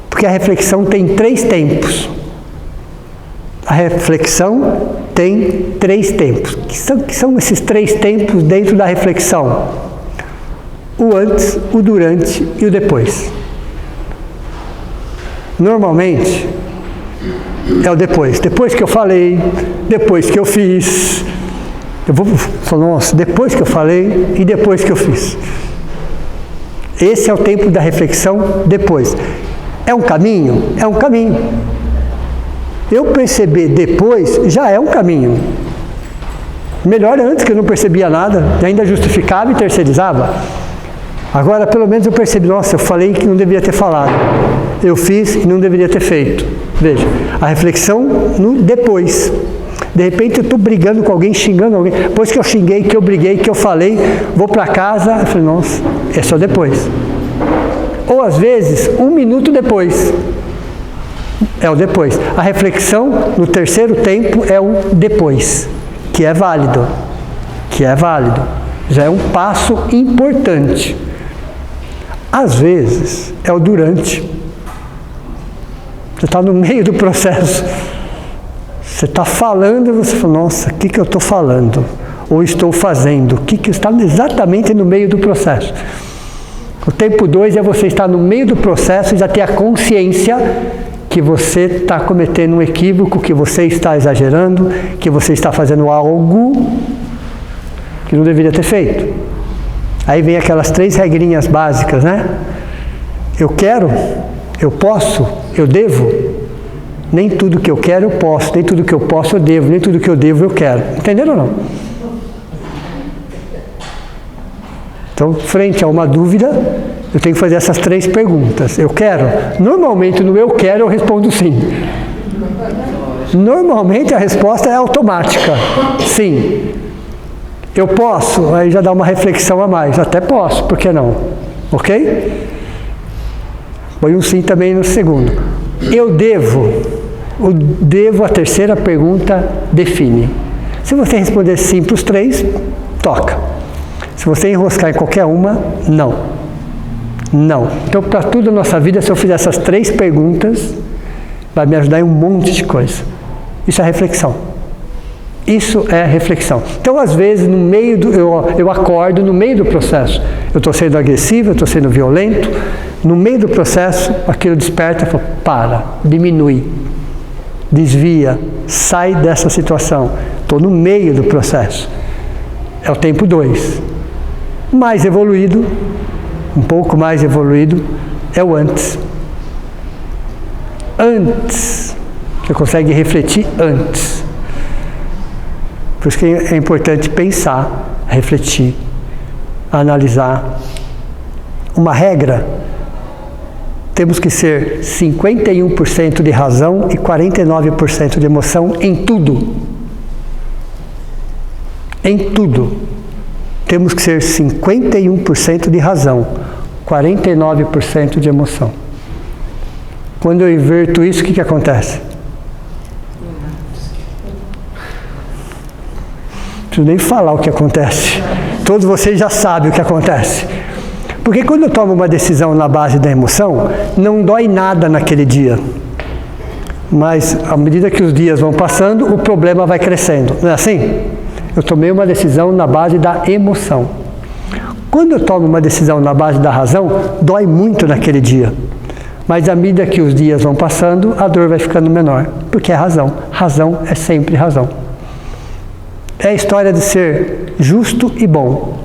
porque a reflexão tem 3 tempos. A reflexão tem 3 tempos. Que são esses 3 tempos dentro da reflexão? O antes, o durante e o depois. Normalmente, é o depois. Depois que eu falei, depois que eu fiz. Eu vou falar, nossa, depois que eu falei e depois que eu fiz. Esse é o tempo da reflexão depois. É um caminho? É um caminho. Eu perceber depois já é um caminho. Melhor antes, que eu não percebia nada, ainda justificava e terceirizava. Agora, pelo menos eu percebi, nossa, eu falei que não deveria ter falado. Eu fiz e não deveria ter feito. Veja, a reflexão no depois. De repente eu estou brigando com alguém, xingando alguém. Depois que eu xinguei, que eu briguei, que eu falei, vou para casa, eu falei, nossa, é só depois. Ou às vezes, 1 minuto depois. É o depois. A reflexão no terceiro tempo é o depois, que é válido. Que é válido. Já é um passo importante. Às vezes, é o durante. Você está no meio do processo. Você está falando e você fala, nossa, o que eu estou falando? Ou estou fazendo? O que está exatamente no meio do processo? O tempo 2 é você estar no meio do processo e já ter a consciência que você está cometendo um equívoco, que você está exagerando, que você está fazendo algo que não deveria ter feito. Aí vem aquelas 3 regrinhas básicas, né? Eu quero, eu posso, eu devo. Nem tudo que eu quero eu posso, nem tudo que eu posso eu devo, nem tudo que eu devo eu quero. Entenderam ou não? Então, frente a uma dúvida, eu tenho que fazer essas 3 perguntas. Eu quero? Normalmente no eu quero eu respondo sim. Normalmente a resposta é automática. Sim. Eu posso? Aí já dá uma reflexão a mais. Até posso, por que não? Ok? Põe um sim também no segundo. Eu devo? O devo, a terceira pergunta, define. Se você responder sim para os 3, toca. Se você enroscar em qualquer uma, não. Não. Então, para tudo na nossa vida, se eu fizer essas 3 perguntas, vai me ajudar em um monte de coisa. Isso é reflexão. Isso é reflexão. Então, às vezes, no meio do, eu acordo no meio do processo. Eu estou sendo agressivo, eu estou sendo violento. No meio do processo, aquilo desperta e fala, para, diminui, desvia, sai dessa situação. Estou no meio do processo. É o tempo 2. Mais evoluído, um pouco mais evoluído, é o antes. Antes. Você consegue refletir antes. Por isso que é importante pensar, refletir, analisar. Uma regra, temos que ser 51% de razão e 49% de emoção em tudo. Em tudo. Temos que ser 51% de razão, 49% de emoção. Quando eu inverto isso, o que acontece? Não preciso nem falar o que acontece. Todos vocês já sabem o que acontece. Porque quando eu tomo uma decisão na base da emoção, não dói nada naquele dia. Mas, à medida que os dias vão passando, o problema vai crescendo. Não é assim? Eu tomei uma decisão na base da emoção. Quando eu tomo uma decisão na base da razão, dói muito naquele dia. Mas, à medida que os dias vão passando, a dor vai ficando menor. Porque é razão. Razão é sempre razão. É a história de ser justo e bom.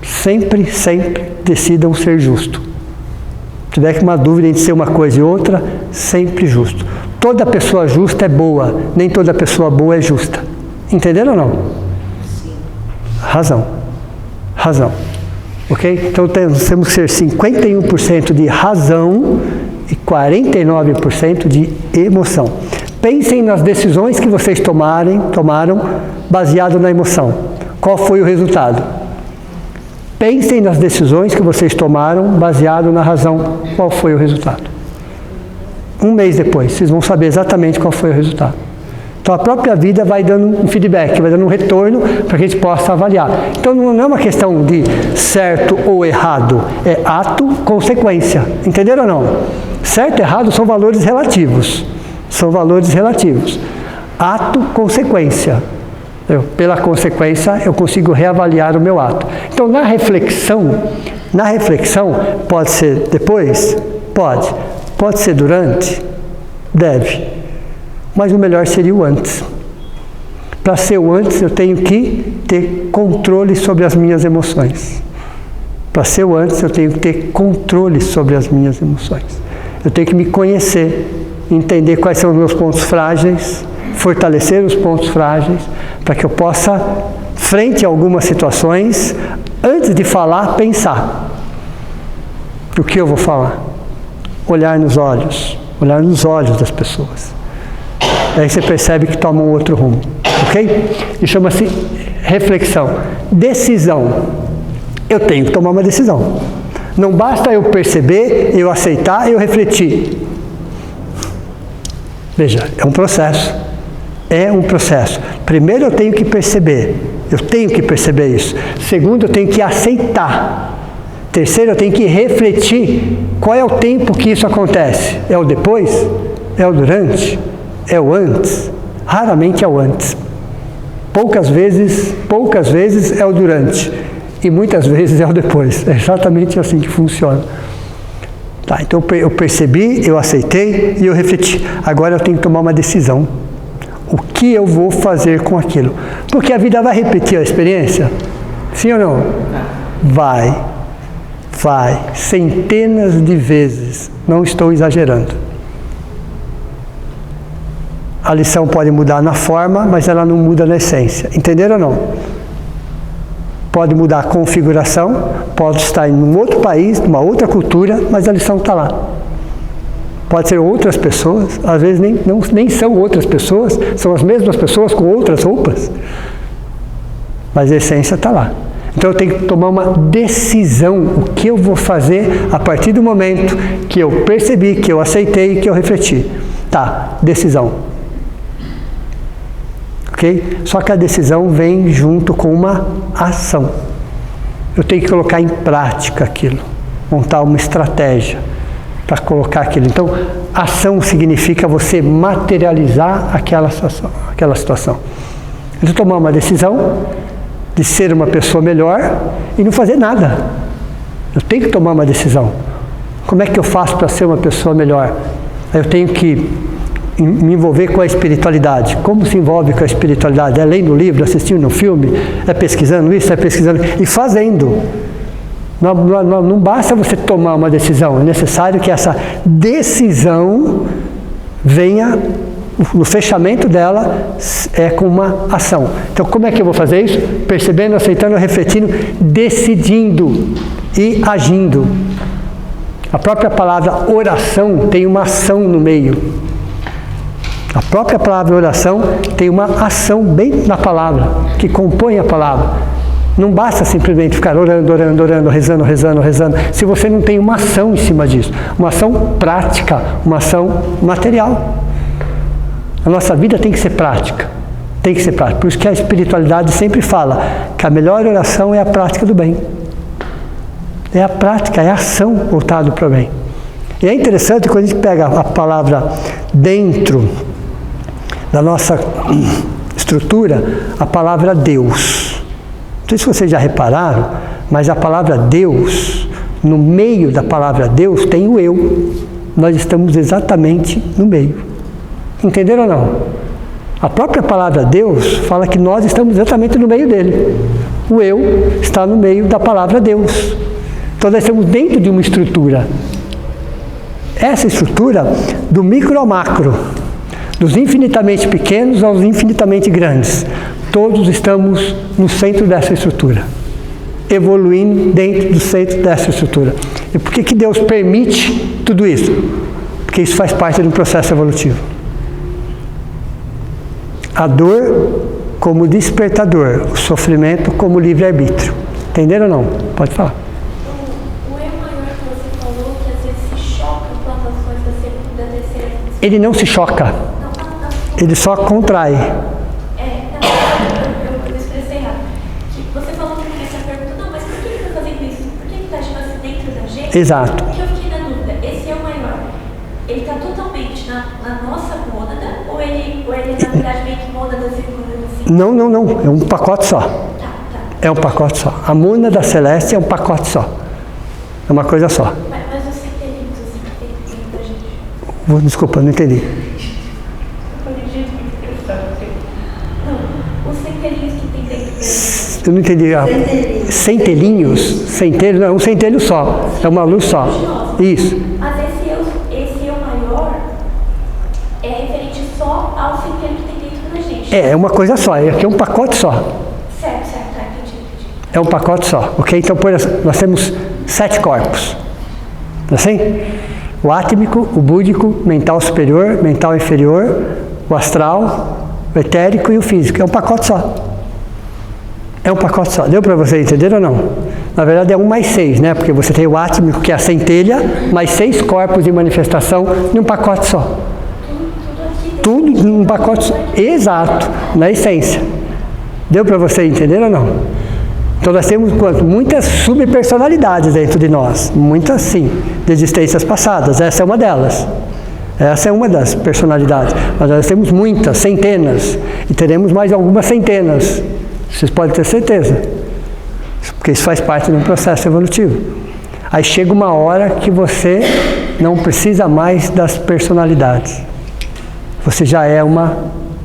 Sempre, sempre decidam ser justo. Se tiver uma dúvida entre ser uma coisa e outra, sempre justo. Toda pessoa justa é boa, nem toda pessoa boa é justa. Entenderam ou não? Sim. Razão. Razão. Ok? Então temos que ser 51% de razão e 49% de emoção. Pensem nas decisões que vocês tomaram baseado na emoção. Qual foi o resultado? Pensem nas decisões que vocês tomaram baseado na razão. Qual foi o resultado? Um mês depois, vocês vão saber exatamente qual foi o resultado. Então a própria vida vai dando um feedback, vai dando um retorno para que a gente possa avaliar. Então não é uma questão de certo ou errado, é ato, consequência. Entenderam ou não? Certo e errado são valores relativos. São valores relativos. Ato, consequência. Pela consequência, eu consigo reavaliar o meu ato. Então, na reflexão, pode ser depois? Pode. Pode ser durante? Deve. Mas o melhor seria o antes. Para ser o antes, eu tenho que ter controle sobre as minhas emoções. Para ser o antes, eu tenho que ter controle sobre as minhas emoções. Eu tenho que me conhecer, entender quais são os meus pontos frágeis, fortalecer os pontos frágeis, para que eu possa, frente a algumas situações, antes de falar, pensar. O que eu vou falar? Olhar nos olhos das pessoas. Aí você percebe que toma um outro rumo, ok? E chama-se reflexão. Decisão. Eu tenho que tomar uma decisão. Não basta eu perceber, eu aceitar, eu refletir. Veja, é um processo. É um processo. Primeiro eu tenho que perceber. Eu tenho que perceber isso. Segundo, eu tenho que aceitar. Terceiro, eu tenho que refletir. Qual é o tempo que isso acontece? É o depois? É o durante? É o antes? Raramente é o antes. Poucas vezes é o durante. E muitas vezes é o depois. É exatamente assim que funciona. Tá, então eu percebi, eu aceitei e eu refleti. Agora eu tenho que tomar uma decisão. O que eu vou fazer com aquilo? Porque a vida vai repetir a experiência? Sim ou não? Vai. Centenas de vezes. Não estou exagerando. A lição pode mudar na forma, mas ela não muda na essência. Entenderam ou não? Pode mudar a configuração, pode estar em um outro país, numa outra cultura, mas a lição está lá. Pode ser outras pessoas, às vezes nem são outras pessoas, são as mesmas pessoas com outras roupas, mas a essência está lá. Então eu tenho que tomar uma decisão, o que eu vou fazer a partir do momento que eu percebi, que eu aceitei, que eu refleti. Tá, decisão. Ok? Só que a decisão vem junto com uma ação. Eu tenho que colocar em prática aquilo, montar uma estratégia para colocar aquilo. Então, ação significa você materializar aquela situação. Então, tomar uma decisão de ser uma pessoa melhor e não fazer nada. Eu tenho que tomar uma decisão. Como é que eu faço para ser uma pessoa melhor? Eu tenho que me envolver com a espiritualidade. Como se envolve com a espiritualidade? É lendo o livro, assistindo um filme, é pesquisando isso, é pesquisando e fazendo. Não basta você tomar uma decisão, é necessário que essa decisão venha, no fechamento dela, com uma ação. Então, como é que eu vou fazer isso? Percebendo, aceitando, refletindo, decidindo e agindo. A própria palavra oração tem uma ação no meio. A própria palavra oração tem uma ação bem na palavra, que compõe a palavra. Não basta simplesmente ficar orando, rezando, se você não tem uma ação em cima disso. Uma ação prática, uma ação material. A nossa vida tem que ser prática. Tem que ser prática. Por isso que a espiritualidade sempre fala que a melhor oração é a prática do bem. É a prática, é a ação voltada para o bem. E é interessante quando a gente pega a palavra dentro da nossa estrutura, a palavra Deus. Não sei se vocês já repararam, mas a palavra Deus, no meio da palavra Deus tem o eu. Nós estamos exatamente no meio. Entenderam ou não? A própria palavra Deus fala que nós estamos exatamente no meio dele. O eu está no meio da palavra Deus. Então nós estamos dentro de uma estrutura. Essa estrutura do micro ao macro, dos infinitamente pequenos aos infinitamente grandes. Todos estamos no centro dessa estrutura, evoluindo dentro do centro dessa estrutura. E por que Deus permite tudo isso? Porque isso faz parte de um processo evolutivo. A dor como despertador, o sofrimento como livre-arbítrio. Entenderam ou não? Pode falar. O eu maior que você falou, que às vezes se choca com as ações da segunda, da terceira. Ele não se choca, ele só contrai. Eu me expressei errado. Que você falou que essa pergunta, não, mas por que ele está fazendo isso? Por que ele está agindo assim dentro da gente? Exato. Porque eu fiquei na dúvida, esse eu maior, ele está totalmente na nossa mônada, ou ele na verdade meio que mônadas e mônadas assim? Não, é um pacote só. Tá. É um pacote só. A mônada celeste é um pacote só. É uma coisa só. Mas os centelhinhos assim que tem dentro da gente? Desculpa, não entendi. Não, os centelhinhos que tem dentro da gente. Eu não entendi. Centelhinhos? Centelho, não, é um centelho só. É uma luz só. Isso. Mas esse eu maior é referente só ao centelho que tem dentro da gente. É uma coisa só. Aqui é um pacote só. Certo, tá, entendi. É um pacote só, ok? Então, nós temos 7 corpos. Assim? O átmico, o búdico, mental superior, mental inferior, o astral, o etérico e o físico. É um pacote só. É um pacote só. Deu para você entender ou não? Na verdade é 1 mais 6, né? Porque você tem o átmico, que é a centelha, mais 6 corpos de manifestação num pacote só. Tudo num pacote só. Exato, na essência. Deu para você entender ou não? Então nós temos muitas subpersonalidades dentro de nós. Muitas sim, de existências passadas. Essa é uma delas. Essa é uma das personalidades. Mas nós temos muitas, centenas. E teremos mais algumas centenas. Vocês podem ter certeza. Porque isso faz parte de um processo evolutivo. Aí chega uma hora que você não precisa mais das personalidades. Você já é uma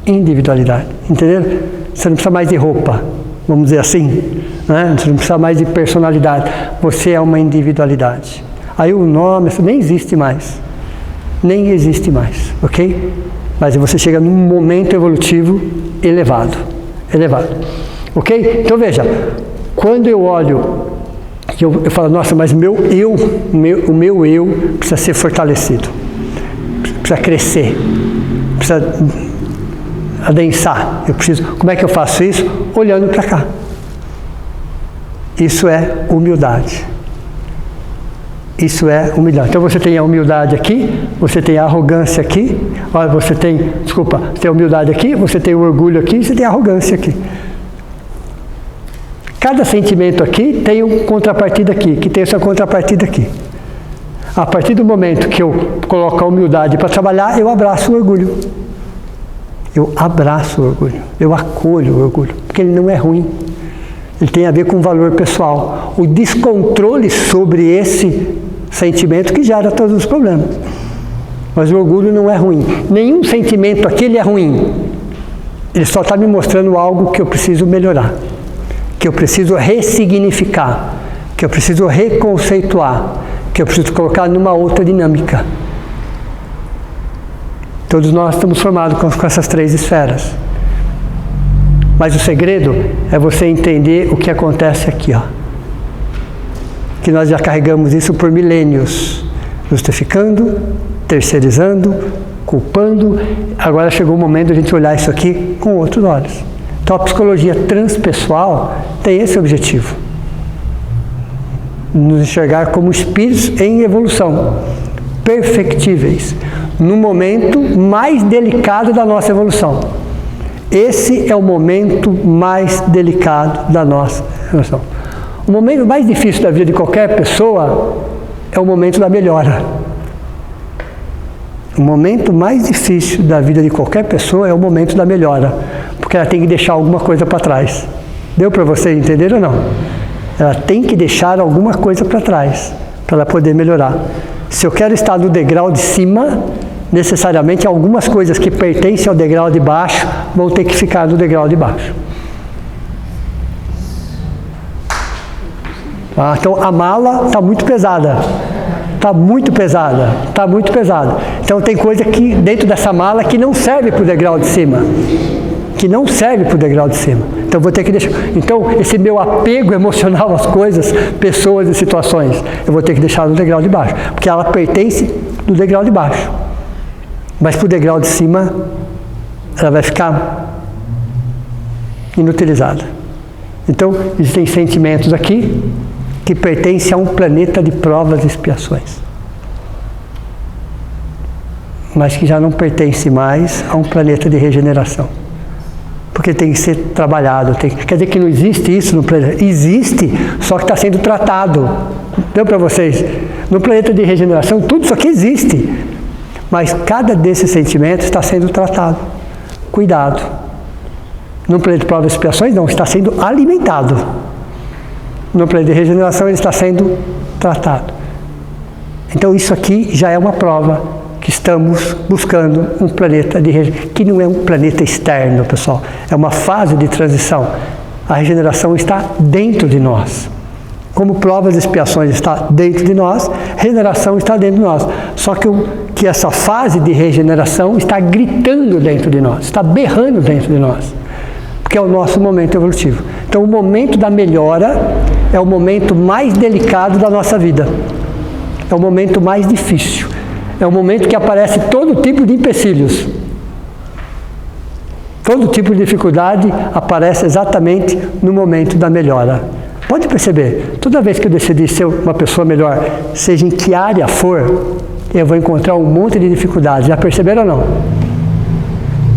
individualidade. Entenderam? Você não precisa mais de roupa, vamos dizer assim. Né? Você não precisa mais de personalidade. Você é uma individualidade. Aí o nome nem existe mais. Nem existe mais, ok? Mas você chega num momento evolutivo elevado. Elevado. Ok? Então veja, quando eu olho, eu falo, nossa, mas o meu eu precisa ser fortalecido. Precisa crescer. Precisa adensar. Como é que eu faço isso? Olhando para cá. Isso é humildade. Isso é humildade. Então você tem a humildade aqui, você tem a arrogância aqui, você tem a humildade aqui, você tem o orgulho aqui, você tem a arrogância aqui. Cada sentimento aqui tem uma contrapartida aqui, que tem essa contrapartida aqui. A partir do momento que eu coloco a humildade para trabalhar, eu abraço o orgulho. Eu abraço o orgulho, eu acolho o orgulho, porque ele não é ruim. Ele tem a ver com valor pessoal. O descontrole sobre esse sentimento que gera todos os problemas. Mas o orgulho não é ruim. Nenhum sentimento aqui ele é ruim. Ele só está me mostrando algo que eu preciso melhorar, que eu preciso ressignificar, que eu preciso reconceituar, que eu preciso colocar numa outra dinâmica. Todos nós estamos formados com essas 3 esferas. Mas o segredo é você entender o que acontece aqui, ó. Que nós já carregamos isso por milênios, justificando, terceirizando, culpando. Agora chegou o momento de a gente olhar isso aqui com outros olhos. Então a psicologia transpessoal tem esse objetivo. Nos enxergar como espíritos em evolução, perfectíveis, no momento mais delicado da nossa evolução. Esse é o momento mais delicado da nossa evolução. O momento mais difícil da vida de qualquer pessoa é o momento da melhora. O momento mais difícil da vida de qualquer pessoa é o momento da melhora, porque ela tem que deixar alguma coisa para trás. Deu para você entender ou não? Ela tem que deixar alguma coisa para trás, para ela poder melhorar. Se eu quero estar no degrau de cima, necessariamente algumas coisas que pertencem ao degrau de baixo vão ter que ficar no degrau de baixo. Então a mala está muito pesada. Está muito pesada. Está muito pesada. Então tem coisa que dentro dessa mala que não serve para o degrau de cima. Que não serve para o degrau de cima. Então vou ter que deixar. Então esse meu apego emocional às coisas, pessoas e situações, eu vou ter que deixar no degrau de baixo. Porque ela pertence no degrau de baixo. Mas para o degrau de cima, ela vai ficar inutilizada. Então, existem sentimentos aqui que pertencem a um planeta de provas e expiações, mas que já não pertence mais a um planeta de regeneração, porque tem que ser trabalhado. Quer dizer que não existe isso no planeta? Existe, só que está sendo tratado. Deu para vocês? No planeta de regeneração, tudo isso aqui existe, mas cada desses sentimentos está sendo tratado. Cuidado. No planeta de provas e expiações, não, está sendo alimentado. No planeta de regeneração, ele está sendo tratado. Então, isso aqui já é uma prova que estamos buscando um planeta de regeneração, que não é um planeta externo, pessoal. É uma fase de transição. A regeneração está dentro de nós. Como provas e expiações está dentro de nós, regeneração está dentro de nós. Só que essa fase de regeneração está gritando dentro de nós, está berrando dentro de nós, porque é o nosso momento evolutivo. Então, o momento da melhora é o momento mais delicado da nossa vida. É o momento mais difícil. É o momento que aparece todo tipo de empecilhos. Todo tipo de dificuldade aparece exatamente no momento da melhora. Pode perceber, toda vez que eu decidir ser uma pessoa melhor, seja em que área for, eu vou encontrar um monte de dificuldades. Já perceberam ou não?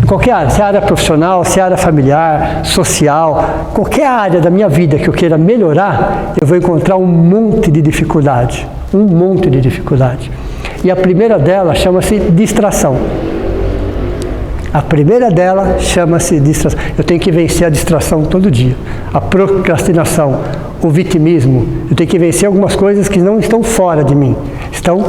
Em qualquer área, se é área profissional, se é área familiar, social, qualquer área da minha vida que eu queira melhorar, eu vou encontrar um monte de dificuldade. Um monte de dificuldade. E a primeira delas chama-se distração. A primeira dela chama-se distração. Eu tenho que vencer a distração todo dia. A procrastinação, o vitimismo. Eu tenho que vencer algumas coisas que não estão fora de mim, estão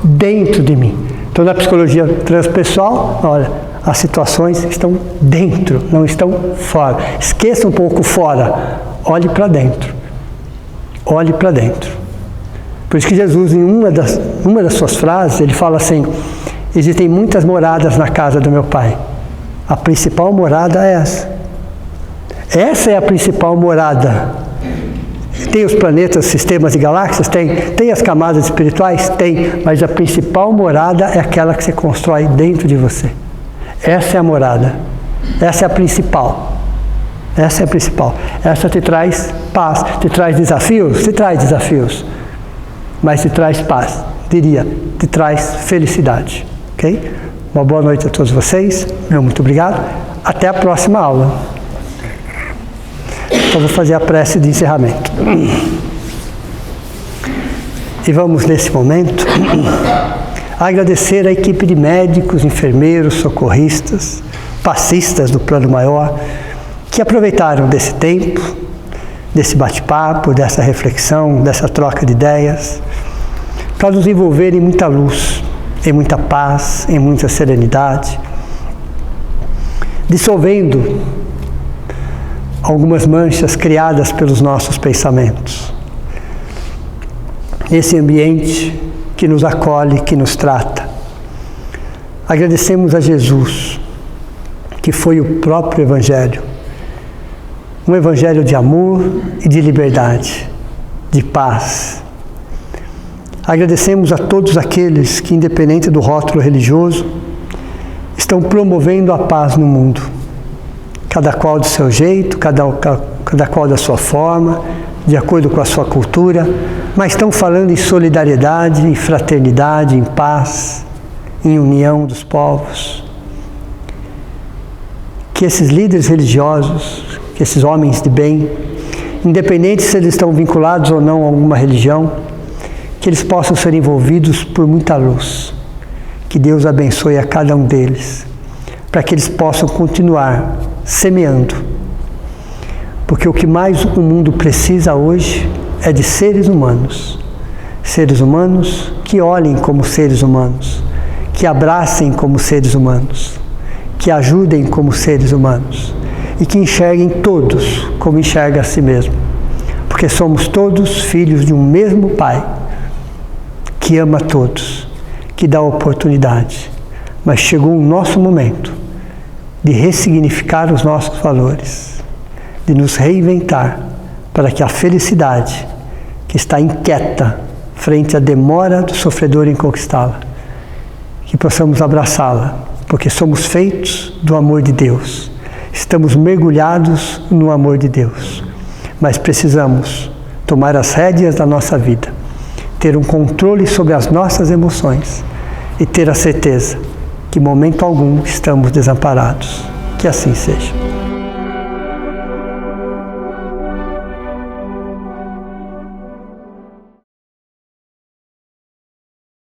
dentro de mim. Então, na psicologia transpessoal, olha, as situações estão dentro, não estão fora. Esqueça um pouco fora, olhe para dentro. Olhe para dentro. Por isso que Jesus, em uma das suas frases, ele fala assim: existem muitas moradas na casa do meu Pai. A principal morada é essa. Essa é a principal morada. Tem os planetas, sistemas e galáxias? Tem. Tem as camadas espirituais? Tem. Mas a principal morada é aquela que você constrói dentro de você. Essa é a morada. Essa é a principal. Essa é a principal. Essa te traz paz. Te traz desafios? Te traz desafios. Mas te traz paz. Diria, te traz felicidade. Ok? Uma boa noite a todos vocês. Meu muito obrigado. Até a próxima aula. Então, vou fazer a prece de encerramento. E vamos, nesse momento, agradecer a equipe de médicos, enfermeiros, socorristas, passistas do plano maior, que aproveitaram desse tempo, desse bate-papo, dessa reflexão, dessa troca de ideias, para nos envolver em muita luz, em muita paz, em muita serenidade, dissolvendo algumas manchas criadas pelos nossos pensamentos. Esse ambiente que nos acolhe, que nos trata. Agradecemos a Jesus, que foi o próprio Evangelho. Um Evangelho de amor e de liberdade, de paz. Agradecemos a todos aqueles que, independente do rótulo religioso, estão promovendo a paz no mundo. Cada qual do seu jeito, cada qual da sua forma, de acordo com a sua cultura, mas estão falando em solidariedade, em fraternidade, em paz, em união dos povos. Que esses líderes religiosos, que esses homens de bem, independente se eles estão vinculados ou não a alguma religião, que eles possam ser envolvidos por muita luz. Que Deus abençoe a cada um deles, para que eles possam continuar semeando. Porque o que mais o mundo precisa hoje é de seres humanos. Seres humanos que olhem como seres humanos, que abracem como seres humanos, que ajudem como seres humanos e que enxerguem todos como enxerga a si mesmo. Porque somos todos filhos de um mesmo Pai, que ama todos, que dá oportunidade. Mas chegou o nosso momento de ressignificar os nossos valores, de nos reinventar para que a felicidade que está inquieta frente à demora do sofredor em conquistá-la, que possamos abraçá-la, porque somos feitos do amor de Deus Estamos mergulhados no amor de Deus, mas precisamos tomar as rédeas da nossa vida, ter um controle sobre as nossas emoções e ter a certeza que, em momento algum, estamos desamparados. Que assim seja.